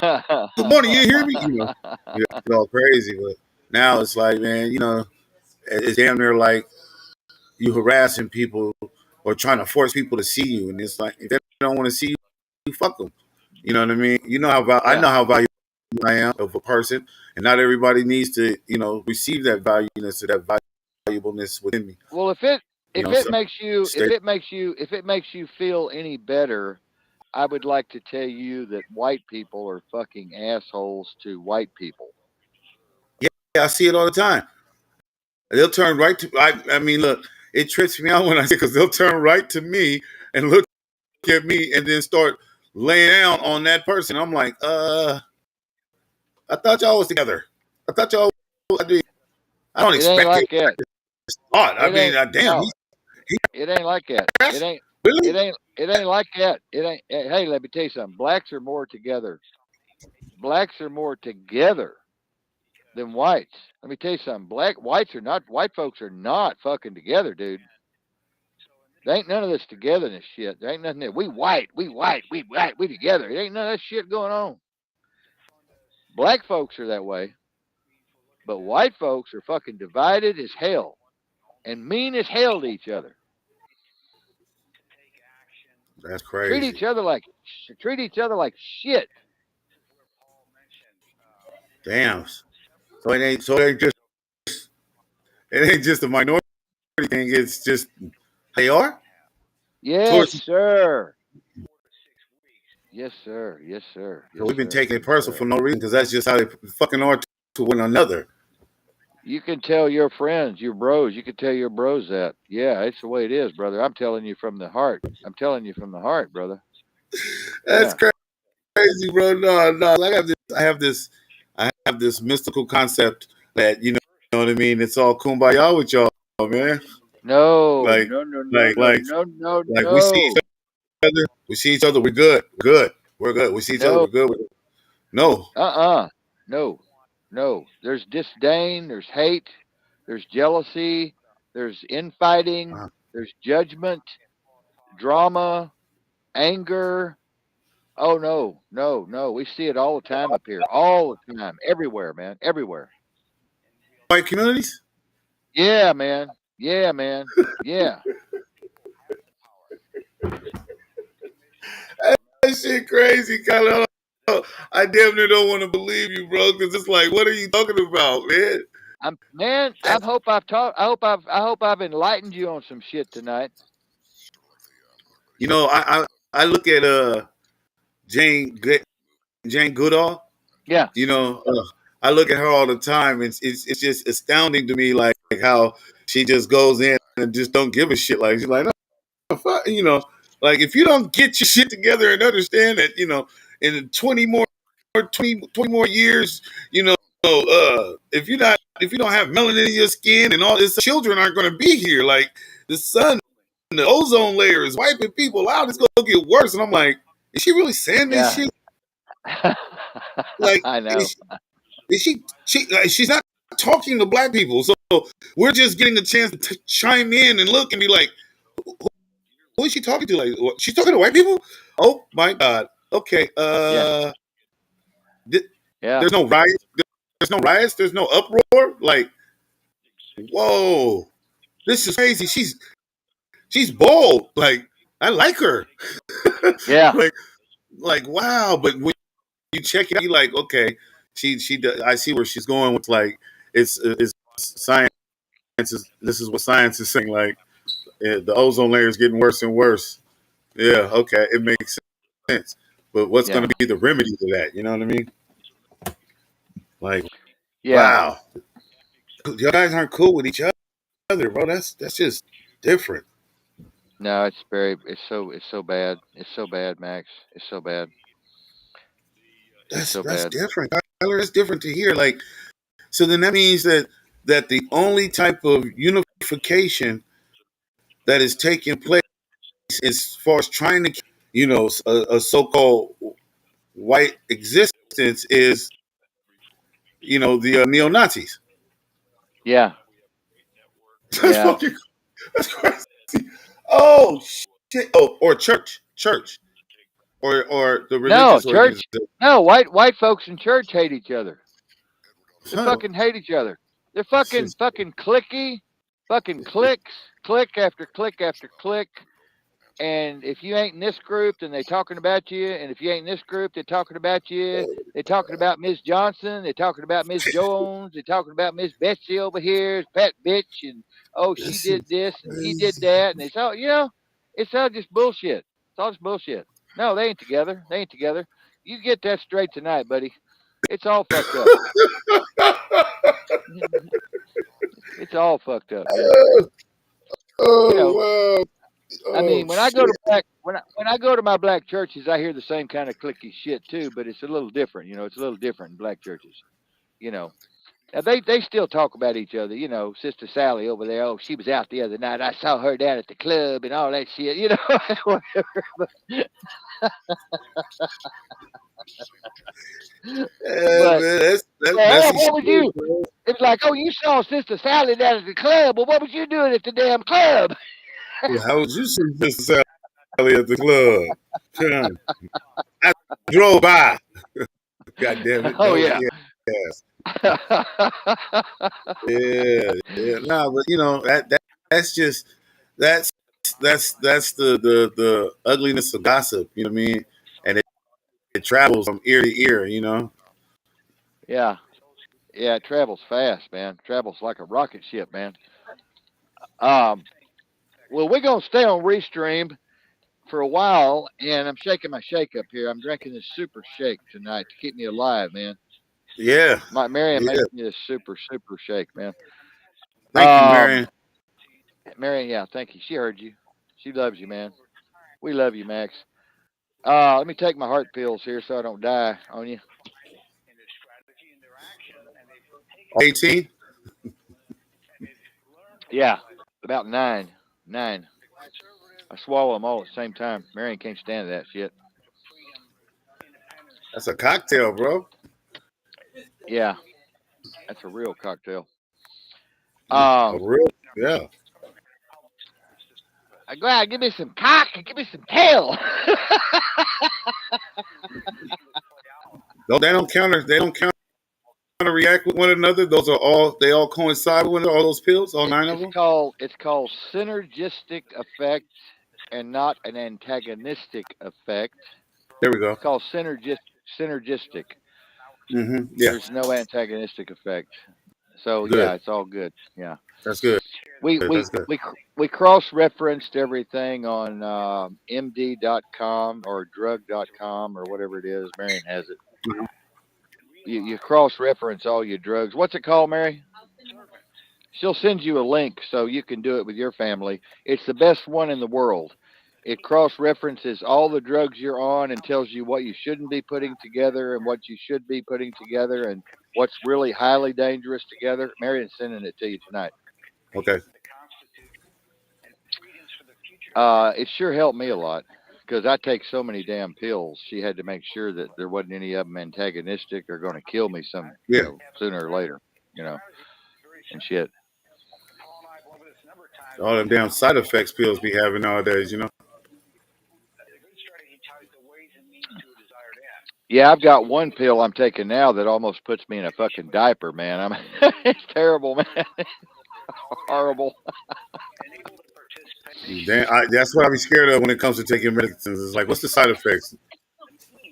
good morning. You didn't hear me? It's all crazy. But now it's like, man, it's damn near like you harassing people or trying to force people to see you. And it's like, if they don't want to see you, fuck them. You know what I mean? I Yeah. know how valuable I am of a person, and not everybody needs to, receive that valueness or that valuableness within me. Well, if it So makes you stay. if it makes you if it makes you feel any better, I would like to tell you that white people are fucking assholes to white people. Yeah, I see it all the time. They'll turn right to. I mean, look, it trips me out when I see because they'll turn right to me and look at me and then start laying down on that person. I'm like, I thought y'all was together. I thought y'all. I did. I don't It ain't expect it. like that. Thought. I It mean, ain't damn, no. he It ain't like that. It crashed. ain't. It Really? ain't. It ain't like that. It ain't. Hey, let me tell you something. Blacks are more together. Blacks are more together than whites. Let me tell you something. White folks are not fucking together, dude. There ain't none of this togetherness shit. There ain't nothing there. We white, we together. There ain't none of that shit going on. Black folks are that way, but white folks are fucking divided as hell and mean as hell to each other. That's Treat crazy. each other like treat each other like shit. Damn. So it ain't just a minority thing. It's just they are Yes, towards. sir. Yes, sir. Yes, sir. So Yes, we've been sir. taking it Yes, personal for sir. no reason because that's just how they fucking are to one another. You can tell your friends, your bros. You can tell your bros that. Yeah, it's the way it is, brother. I'm telling you from the heart. I'm telling you from the heart, brother. That's Yeah. crazy, bro. No, no. I have this mystical concept that know what I mean. It's all kumbaya with y'all, man. No, Like, no, no, no, like, no, like, no, no, like we see each no, other. We see each other. We're good. We're good. We're good. We see each other. no. We're good. No, Uh-uh. No. no. There's disdain, there's hate, there's jealousy, there's infighting, Uh, there's judgment, drama, anger. Oh no, no, no. We see it all the time up here. All the time. Everywhere, man. Everywhere. white communities. Yeah, man. Yeah, man. Yeah. That shit crazy, Kyler. I damn near don't want to believe you, bro, because it's like, what are you talking about, man? I'm man, That's I hope I've enlightened you on some shit tonight. you know, I look at Jane Jane Goodall. Yeah. You know, I look at her all the time, and it's just astounding to me, like how she just goes in and just don't give a shit. Like she's like, no, fuck, you know, like if you don't get your shit together and understand that, you know, in 20 more years, you know, if you don't have melanin in your skin and all this, children aren't going to be here. Like the sun, the ozone layer is wiping people out. It's going to get worse. And I'm like, is she really saying this Yeah. shit? Like, I know. she's not talking to black people, so we're just getting a chance to chime in and look and be like, who is she talking to? Like, what, she's talking to white people? Oh my god. Okay. Yeah. Th- Yeah. there's no riots. There's no riots. There's no uproar. Like, whoa, this is crazy. She's bold. Like, I like her. Yeah. like, like wow. But when you check it out, you like, okay, she. I see where she's going with like, it's science. This is what science is saying. Like, the ozone layer is getting worse and worse. Yeah, okay, it makes sense. But what's going Yeah. to be the remedy to that? You know what I mean? Like, Yeah. wow, you guys aren't cool with each other, bro. That's just different. No, it's so bad. It's so bad, Max. It's so bad. It's so That's bad. different, Tyler. That's different to hear. Like, so then that means that the only type of unification that is taking place as far as trying to, you know, a so-called white existence is, you know, the neo Nazis. Yeah. That's Yeah. fucking. That's crazy. Oh shit. Oh, or church, or the No, religious church. organization. No, white folks in church hate each other. They Huh. fucking hate each other. They're It's fucking just, fucking clicky, fucking clicks, click after click after click. And if you ain't in this group, then they talking about you. And if you ain't in this group, they're talking about you. They talking about Miss Johnson. They talking about Miss Jones. They talking about Miss Betsy over here, fat bitch, and oh she this did is this and he did crazy. that, and it's all it's all just bullshit. It's all just bullshit. No, they ain't together. They ain't together. You get that straight tonight, buddy. It's all fucked up. It's all fucked up, man. You Oh know, wow. I Oh mean, shit. when I go to my black churches, I hear the same kind of clicky shit too, but it's a little different. You know, it's a little different in black churches. You know, now they still talk about each other. You know, Sister Sally over there. Oh, she was out the other night. I saw her down at the club and all that shit. You know, whatever. Yeah, But man, that's well, messy what was shit, you? bro. It's like, oh, you saw Sister Sally down at the club. Well, what was you doing at the damn club? Well, how would you see Mr. Sally at the club? Huh. I drove by. God damn it. Oh No, yeah. yes. Yeah, yeah. Nah, but you know, that's just that's that's the ugliness of gossip, you know what I mean? And it travels from ear to ear, you know. Yeah. Yeah, it travels fast, man. Travels like a rocket ship, man. Um, well, we're gonna stay on Restream for a while, and I'm shaking my shake up here. I'm drinking this super shake tonight to keep me alive, man. Yeah. My Marion Yeah. makes me this super shake, man. Thank you, Marion. Um, Marion, yeah, thank you. She heard you. She loves you, man. We love you, Max. Let me take my heart pills here so I don't die on you. 18. Yeah, about nine, nine. I swallow them all at the same time. Marion can't stand that shit. That's a cocktail, bro. Yeah, That's a real cocktail. A Um, real, yeah. go ahead, give me some cock and give me some tail. No, they don't counter. They don't counter react with one another. Those are all. They all coincide with one another, all those pills, all nine of them. It's called synergistic effect and not an antagonistic effect. There we go. It's called synergistic. Yeah, There's no antagonistic effect. So yeah, good. it's all good. Yeah. That's good. We That's we good. we we cross referenced everything on MD.com or drug.com or whatever it is. Marion has it. Mhm. You cross reference all your drugs. What's it called, Mary? She'll send you a link so you can do it with your family. It's the best one in the world. It cross references all the drugs you're on and tells you what you shouldn't be putting together and what you should be putting together and what's really highly dangerous together. Marion's sending it to you tonight. Okay. It sure helped me a lot because I take so many damn pills. She had to make sure that there wasn't any of them antagonistic or going to kill me Yeah. sooner or later, you know, and shit. All them damn side effects pills be having nowadays. Yeah, I've got one pill I'm taking now that almost puts me in a fucking diaper, man. It's terrible, man. It's horrible. Damn, that's what I be scared of when it comes to taking medicines. It's like, what's the side effects?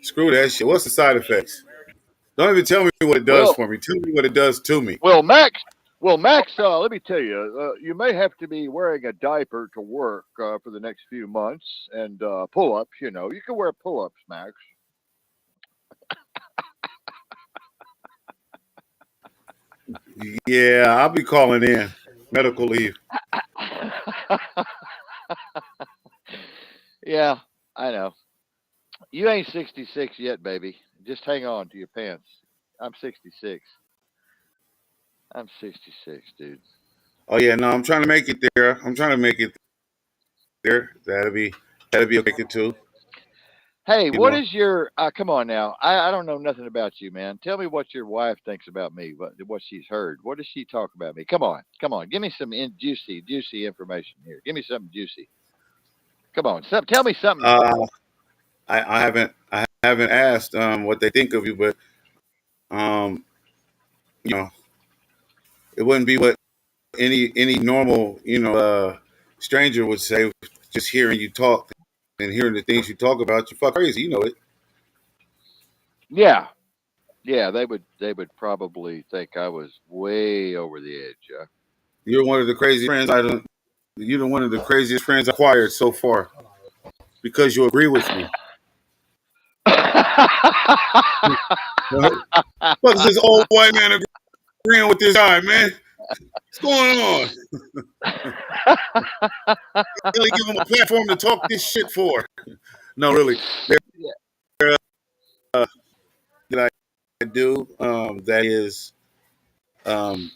Screw that shit. What's the side effects? Don't even tell me what it does Well, for me. Tell me what it does to me. well, Max. Well, Max, let me tell you, you may have to be wearing a diaper to work for the next few months and pull-ups. You know, you can wear pull-ups, Max. Yeah, I'll be calling in medical leave. Yeah, I know. You ain't 66 yet, baby. Just hang on to your pants. I'm 66. I'm 66, dude. Oh yeah, no, I'm trying to make it there. I'm trying to make it there. That'll be okay too. Hey, You what know. is your? Come on now. I don't know nothing about you, man. Tell me what your wife thinks about me. What she's heard. What does she talk about me? Come on, come on. Give me some juicy information here. Give me something juicy. Come on, tell me something. Uh, I haven't asked what they think of you, but um, you know, it wouldn't be what any normal stranger would say. Just hearing you talk and hearing the things you talk about, you fuck crazy. You know it. Yeah, yeah. They would probably think I was way over the edge. You're one of the crazy friends I don't. You're one of the craziest friends I acquired so far because you agree with me. What? Fuck is this old white man agreeing with this guy, man? What's going on? Really give him a platform to talk this shit for? No, really. There that I do that is um,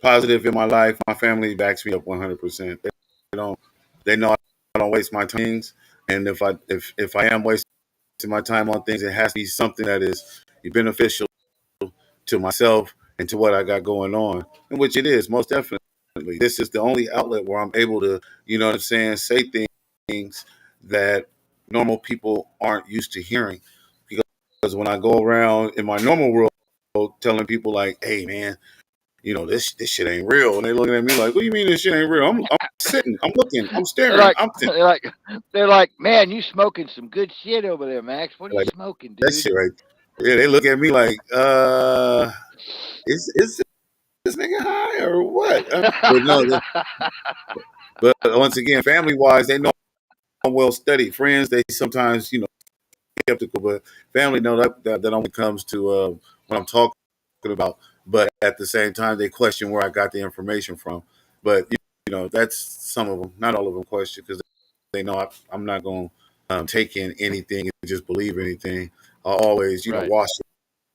positive in my life. My family backs me up 100%. They don't. They know I don't waste my things, and if I am wasting my time on things, it has to be something that is beneficial to myself and to what I got going on, and which it is most definitely. This is the only outlet where I'm able to, you know what I'm saying, say things that normal people aren't used to hearing. Because when I go around in my normal world telling people like, "Hey, man, this shit ain't real," and they looking at me like, "What do you mean this shit ain't real?" I'm sitting, I'm looking, I'm they're staring, like, I'm thinking they're like, they're like, man, you smoking some good shit over there, Max. What are you like smoking, that dude? shit right. Yeah, they look at me like, is this nigga high or what? But no, but once again, family wise, they know I'm well studied. Friends, they sometimes, skeptical, but family know that only comes to what I'm talking about. But at the same time, they question where I got the information from. But that's some of them. Not all of them question because they know I'm not going to take in anything and just believe anything. I always, Right. watch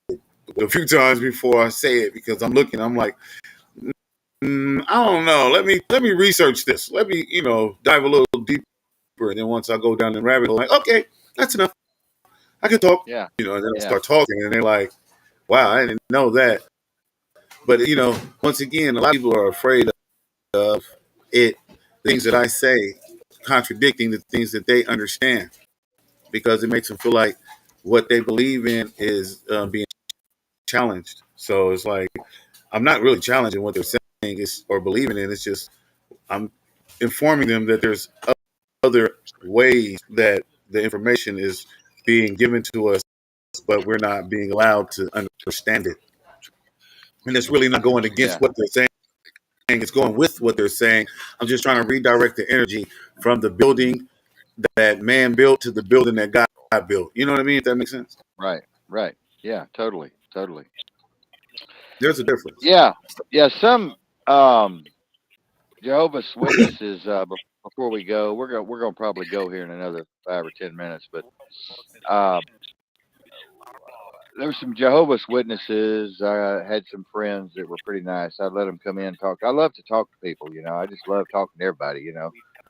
it a few times before I say it because I'm looking. I'm like, I don't know. Let me research this. Let me dive a little deeper. And then once I go down the rabbit hole, like, okay, that's enough. I can talk. Yeah. And then I Yeah. start talking, and they're like, "Wow, I didn't know that." But once again, a lot of people are afraid of it. Things that I say contradicting the things that they understand because it makes them feel like what they believe in is being challenged. So it's like I'm not really challenging what they're saying is or believing in. It's just I'm informing them that there's other ways that the information is being given to us, but we're not being allowed to understand it. And it's really not going Yeah. against what they're saying. It's going with what they're saying. I'm just trying to redirect the energy from the building that man built to the building that God built. You know what I mean? If that makes sense. Right. Right. Yeah. Totally. Totally. There's a difference. Yeah. Yeah. Some um, Jehovah's Witnesses. Before we go, we're gonna probably go here in another 5 or 10 minutes. But uh, there were some Jehovah's Witnesses. I had some friends that were pretty nice. I'd let them come in and talk. I love to talk to people. I just love talking to everybody.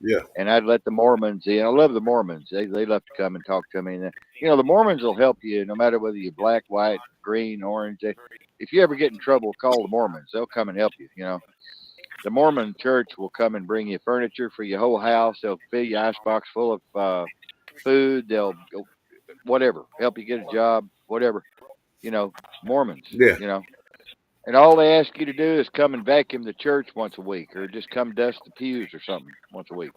Yeah. And I'd let the Mormons in. I love the Mormons. They love to come and talk to me. And the Mormons will help you no matter whether you're black, white, green, orange. If you ever get in trouble, call the Mormons. They'll come and help you. The Mormon church will come and bring you furniture for your whole house. They'll fill your icebox full of food. They'll whatever help you get a job, whatever. Mormons. Yeah. And all they ask you to do is come and vacuum the church once a week, or just come dust the pews or something once a week.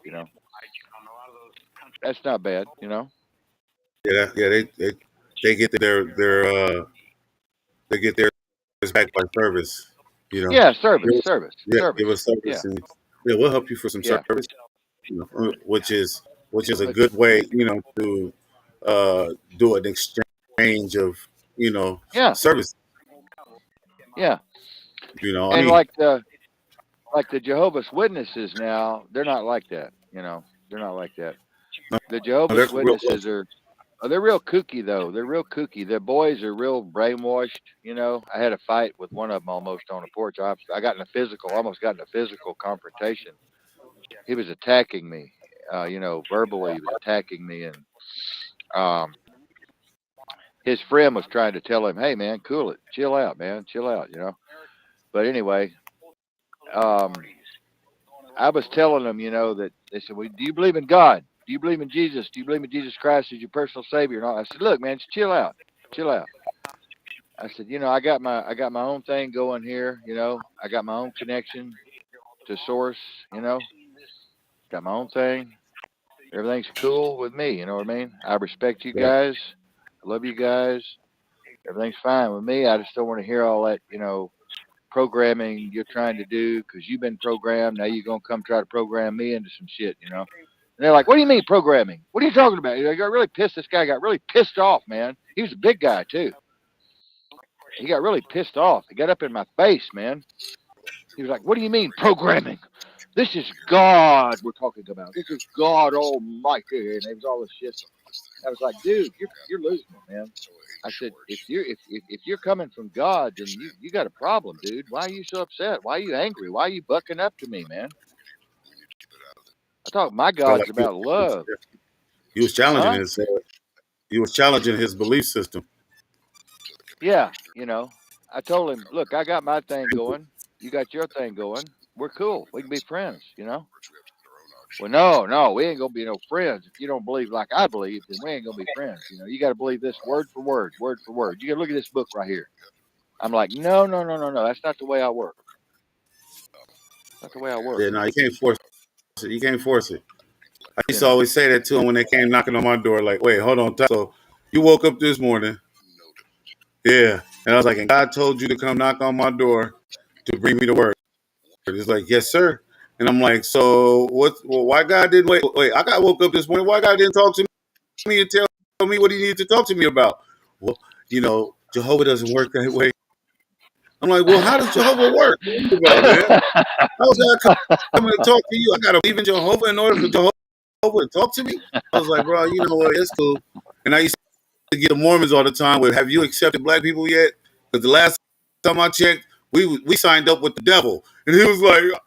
That's not bad. Yeah. They get they get theirs back by service. You know. Yeah, service, Give us, service, yeah, service. give us Yeah, service, and yeah, we'll help you for some yeah. service. Which is a But good way, to do an exchange of yeah, service. yeah. I And mean, like the Jehovah's Witnesses now, they're not like that. They're not like that. The Jehovah's that's real Witnesses close. are. Oh, they're real kooky though. They're real kooky. The boys are real brainwashed. I had a fight with one of them almost on a porch. I got in a physical, almost got in a physical confrontation. He was attacking me. Verbally, he was attacking me, and um, his friend was trying to tell him, "Hey, man, cool it, chill out, man, chill out." But anyway, um, I was telling them, that they said, "Well, do you believe in God? Do you believe in Jesus? Do you believe in Jesus Christ as your personal Savior?" And all. I said, "Look, man, just chill out, chill out." I said, I got my own thing going here. I got my own connection to Source. You know, got my own thing. Everything's cool with me. You know what I mean? I respect you Yeah, guys. I love you guys. Everything's fine with me. I just don't want to hear all that, programming you're trying to do because you've been programmed. Now you're gonna come try to program me into some shit. And they're like, "What do you mean programming? What are you talking about?" I got really pissed. This guy got really pissed off, man. He was a big guy too. He got really pissed off. He got up in my face, man. He was like, "What do you mean programming? This is God we're talking about. This is God Almighty." And it was all this shit. I was like, "Dude, you're losing it, man." I said, if you're coming from God, then you got a problem, dude. Why are you so upset? Why are you angry? Why are you bucking up to me, man? I thought my felt God's like about love, he was challenging huh? his he was challenging his belief system. Yeah, I told him, look, I got my thing going. You got your thing going. We're cool. We can be friends. Well, no, no, we ain't gonna be no friends. If you don't believe like I believe, then we ain't gonna be friends. You got to believe this word for word, word for word. You got to look at this book right here. I'm like, no, no, no, no, no. That's not the way I work. Not the way I work. Yeah, no, you can't force it. You can't force it. I You used to know. always say that to him when they came knocking on my door. Like, wait, hold on. So you woke up this morning, yeah, and I was like, and God told you to come knock on my door to bring me the word. It's like, yes, sir. And I'm like, so what? Well, why God didn't wait? Wait, I got woke up this morning. Why God didn't talk to me and tell me what he needed to talk to me about? Well, Jehovah doesn't work that way. I'm like, well, how does Jehovah work? What are you about, man? How's God coming to talk to you? I gotta believe in Jehovah in order for Jehovah to talk to me. I was like, bro, you know what? It's cool. And I used to get the Mormons all the time with, have you accepted black people yet? Because the last time I checked, we signed up with the devil, and he was like,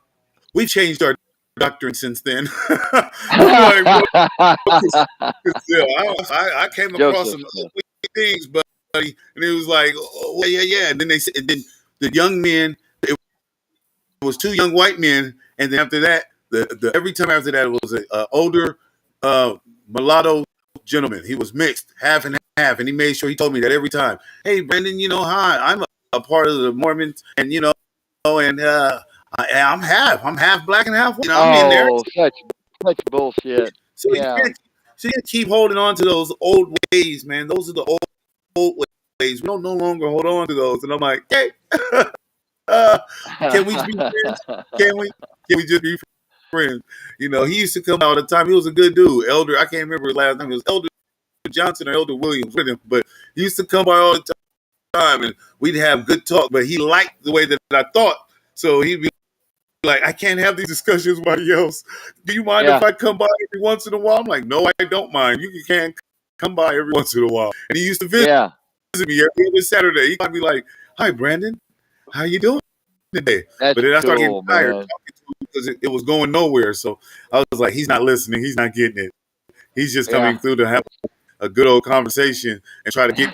we changed our doctrine since then. I'm like, bro, yeah, I came across Joseph some Smith. ugly things, buddy, and it was like, oh, yeah, yeah, yeah. And then they said, and then the young men, it was two young white men, and then after that, the every time after that, it was a older mulatto gentleman. He was mixed, half and half, and he made sure he told me that every time. Hey, Brendan, hi, I'm a part of the Mormons, and and I'm half black and half white. I'm in there. Oh, such bullshit. So Yeah. you can't keep holding on to those old ways, man. Those are the old ways. We don't no longer hold on to those. And I'm like, hey, uh, can we be friends? Can we? Can we just be friends? He used to come out all the time. He was a good dude. Elder, I can't remember his last name. It was Elder Johnson or Elder Williams with him, but he used to come by all the time, and we'd have good talk. But he liked the way that I thought, so he'd be like, I can't have these discussions with anybody else. Do you mind if Yeah. I come by every once in a while? I'm like, no, I don't mind. You can come by every once in a while. And he used to visit Yeah. me every other Saturday. He'd be like, hi, Brandon, how you doing today? That's But then I started getting cool, tired man. talking to him because it was going nowhere. So I was like, he's not listening. He's not getting it. He's just coming Yeah. through to have a good old conversation and try to get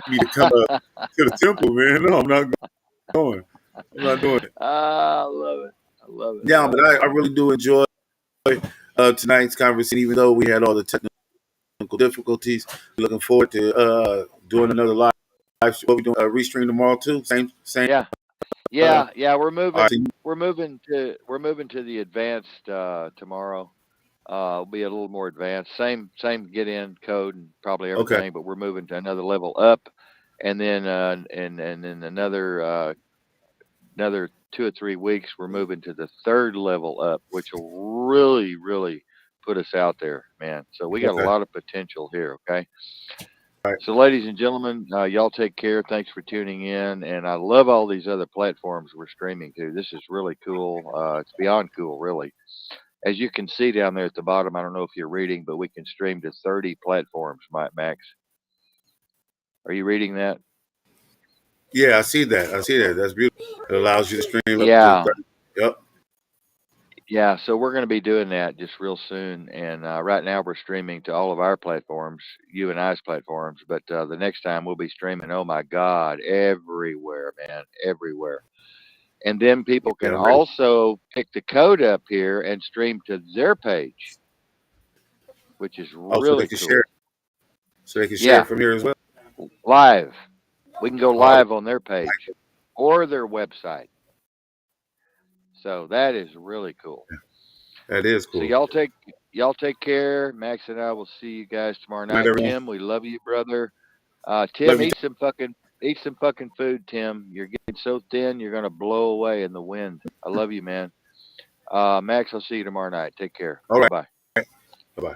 me to come up to the temple, man. No, I'm not going. I'm not doing it. I love it. I love it. I Yeah, love but it. I really do enjoy tonight's conversation, even though we had all the technical difficulties. Looking forward to doing another live. What we doing? Restream tomorrow too. Same. Yeah. Uh, Yeah. We're all right. moving. We're moving to the advanced tomorrow. It'll be a little more advanced. Same get in code and probably Okay. everything, but we're moving to another level up, and then and then another 2 or 3 weeks we're moving to the third level up, which will really put us out there, man. So we got a Okay. lot of potential here. Okay. All right. So, ladies and gentlemen, y'all take care. Thanks for tuning in, and I love all these other platforms we're streaming to. This is really cool. It's beyond cool, really. As you can see down there at the bottom, I don't know if you're reading, but we can stream to 30 platforms, Max. Are you reading that? Yeah, I see that. I see that. That's beautiful. It allows you to stream up to Yeah. 30. Yep. Yeah. So we're going to be doing that just real soon. And right now we're streaming to all of our platforms, you and I's platforms. But the next time we'll be streaming, oh my God, everywhere, man, everywhere. And then people Yeah, can I'm ready. also pick the code up here and stream to their page, which is Also, they really can share. cool. So they can share it Yeah. from here as well. Live. We can go Oh, live on their page or their website. So that is really cool. that is So cool. y'all take care. Max and I will see you guys tomorrow Good night, night. everyone. Tim, we love you, brother. Tim, Love you. eat some fucking food, Tim. You're getting so thin you're gonna blow away in the wind. I love you, man. Max, I'll see you tomorrow night. Take care. All Bye right. bye. Bye bye.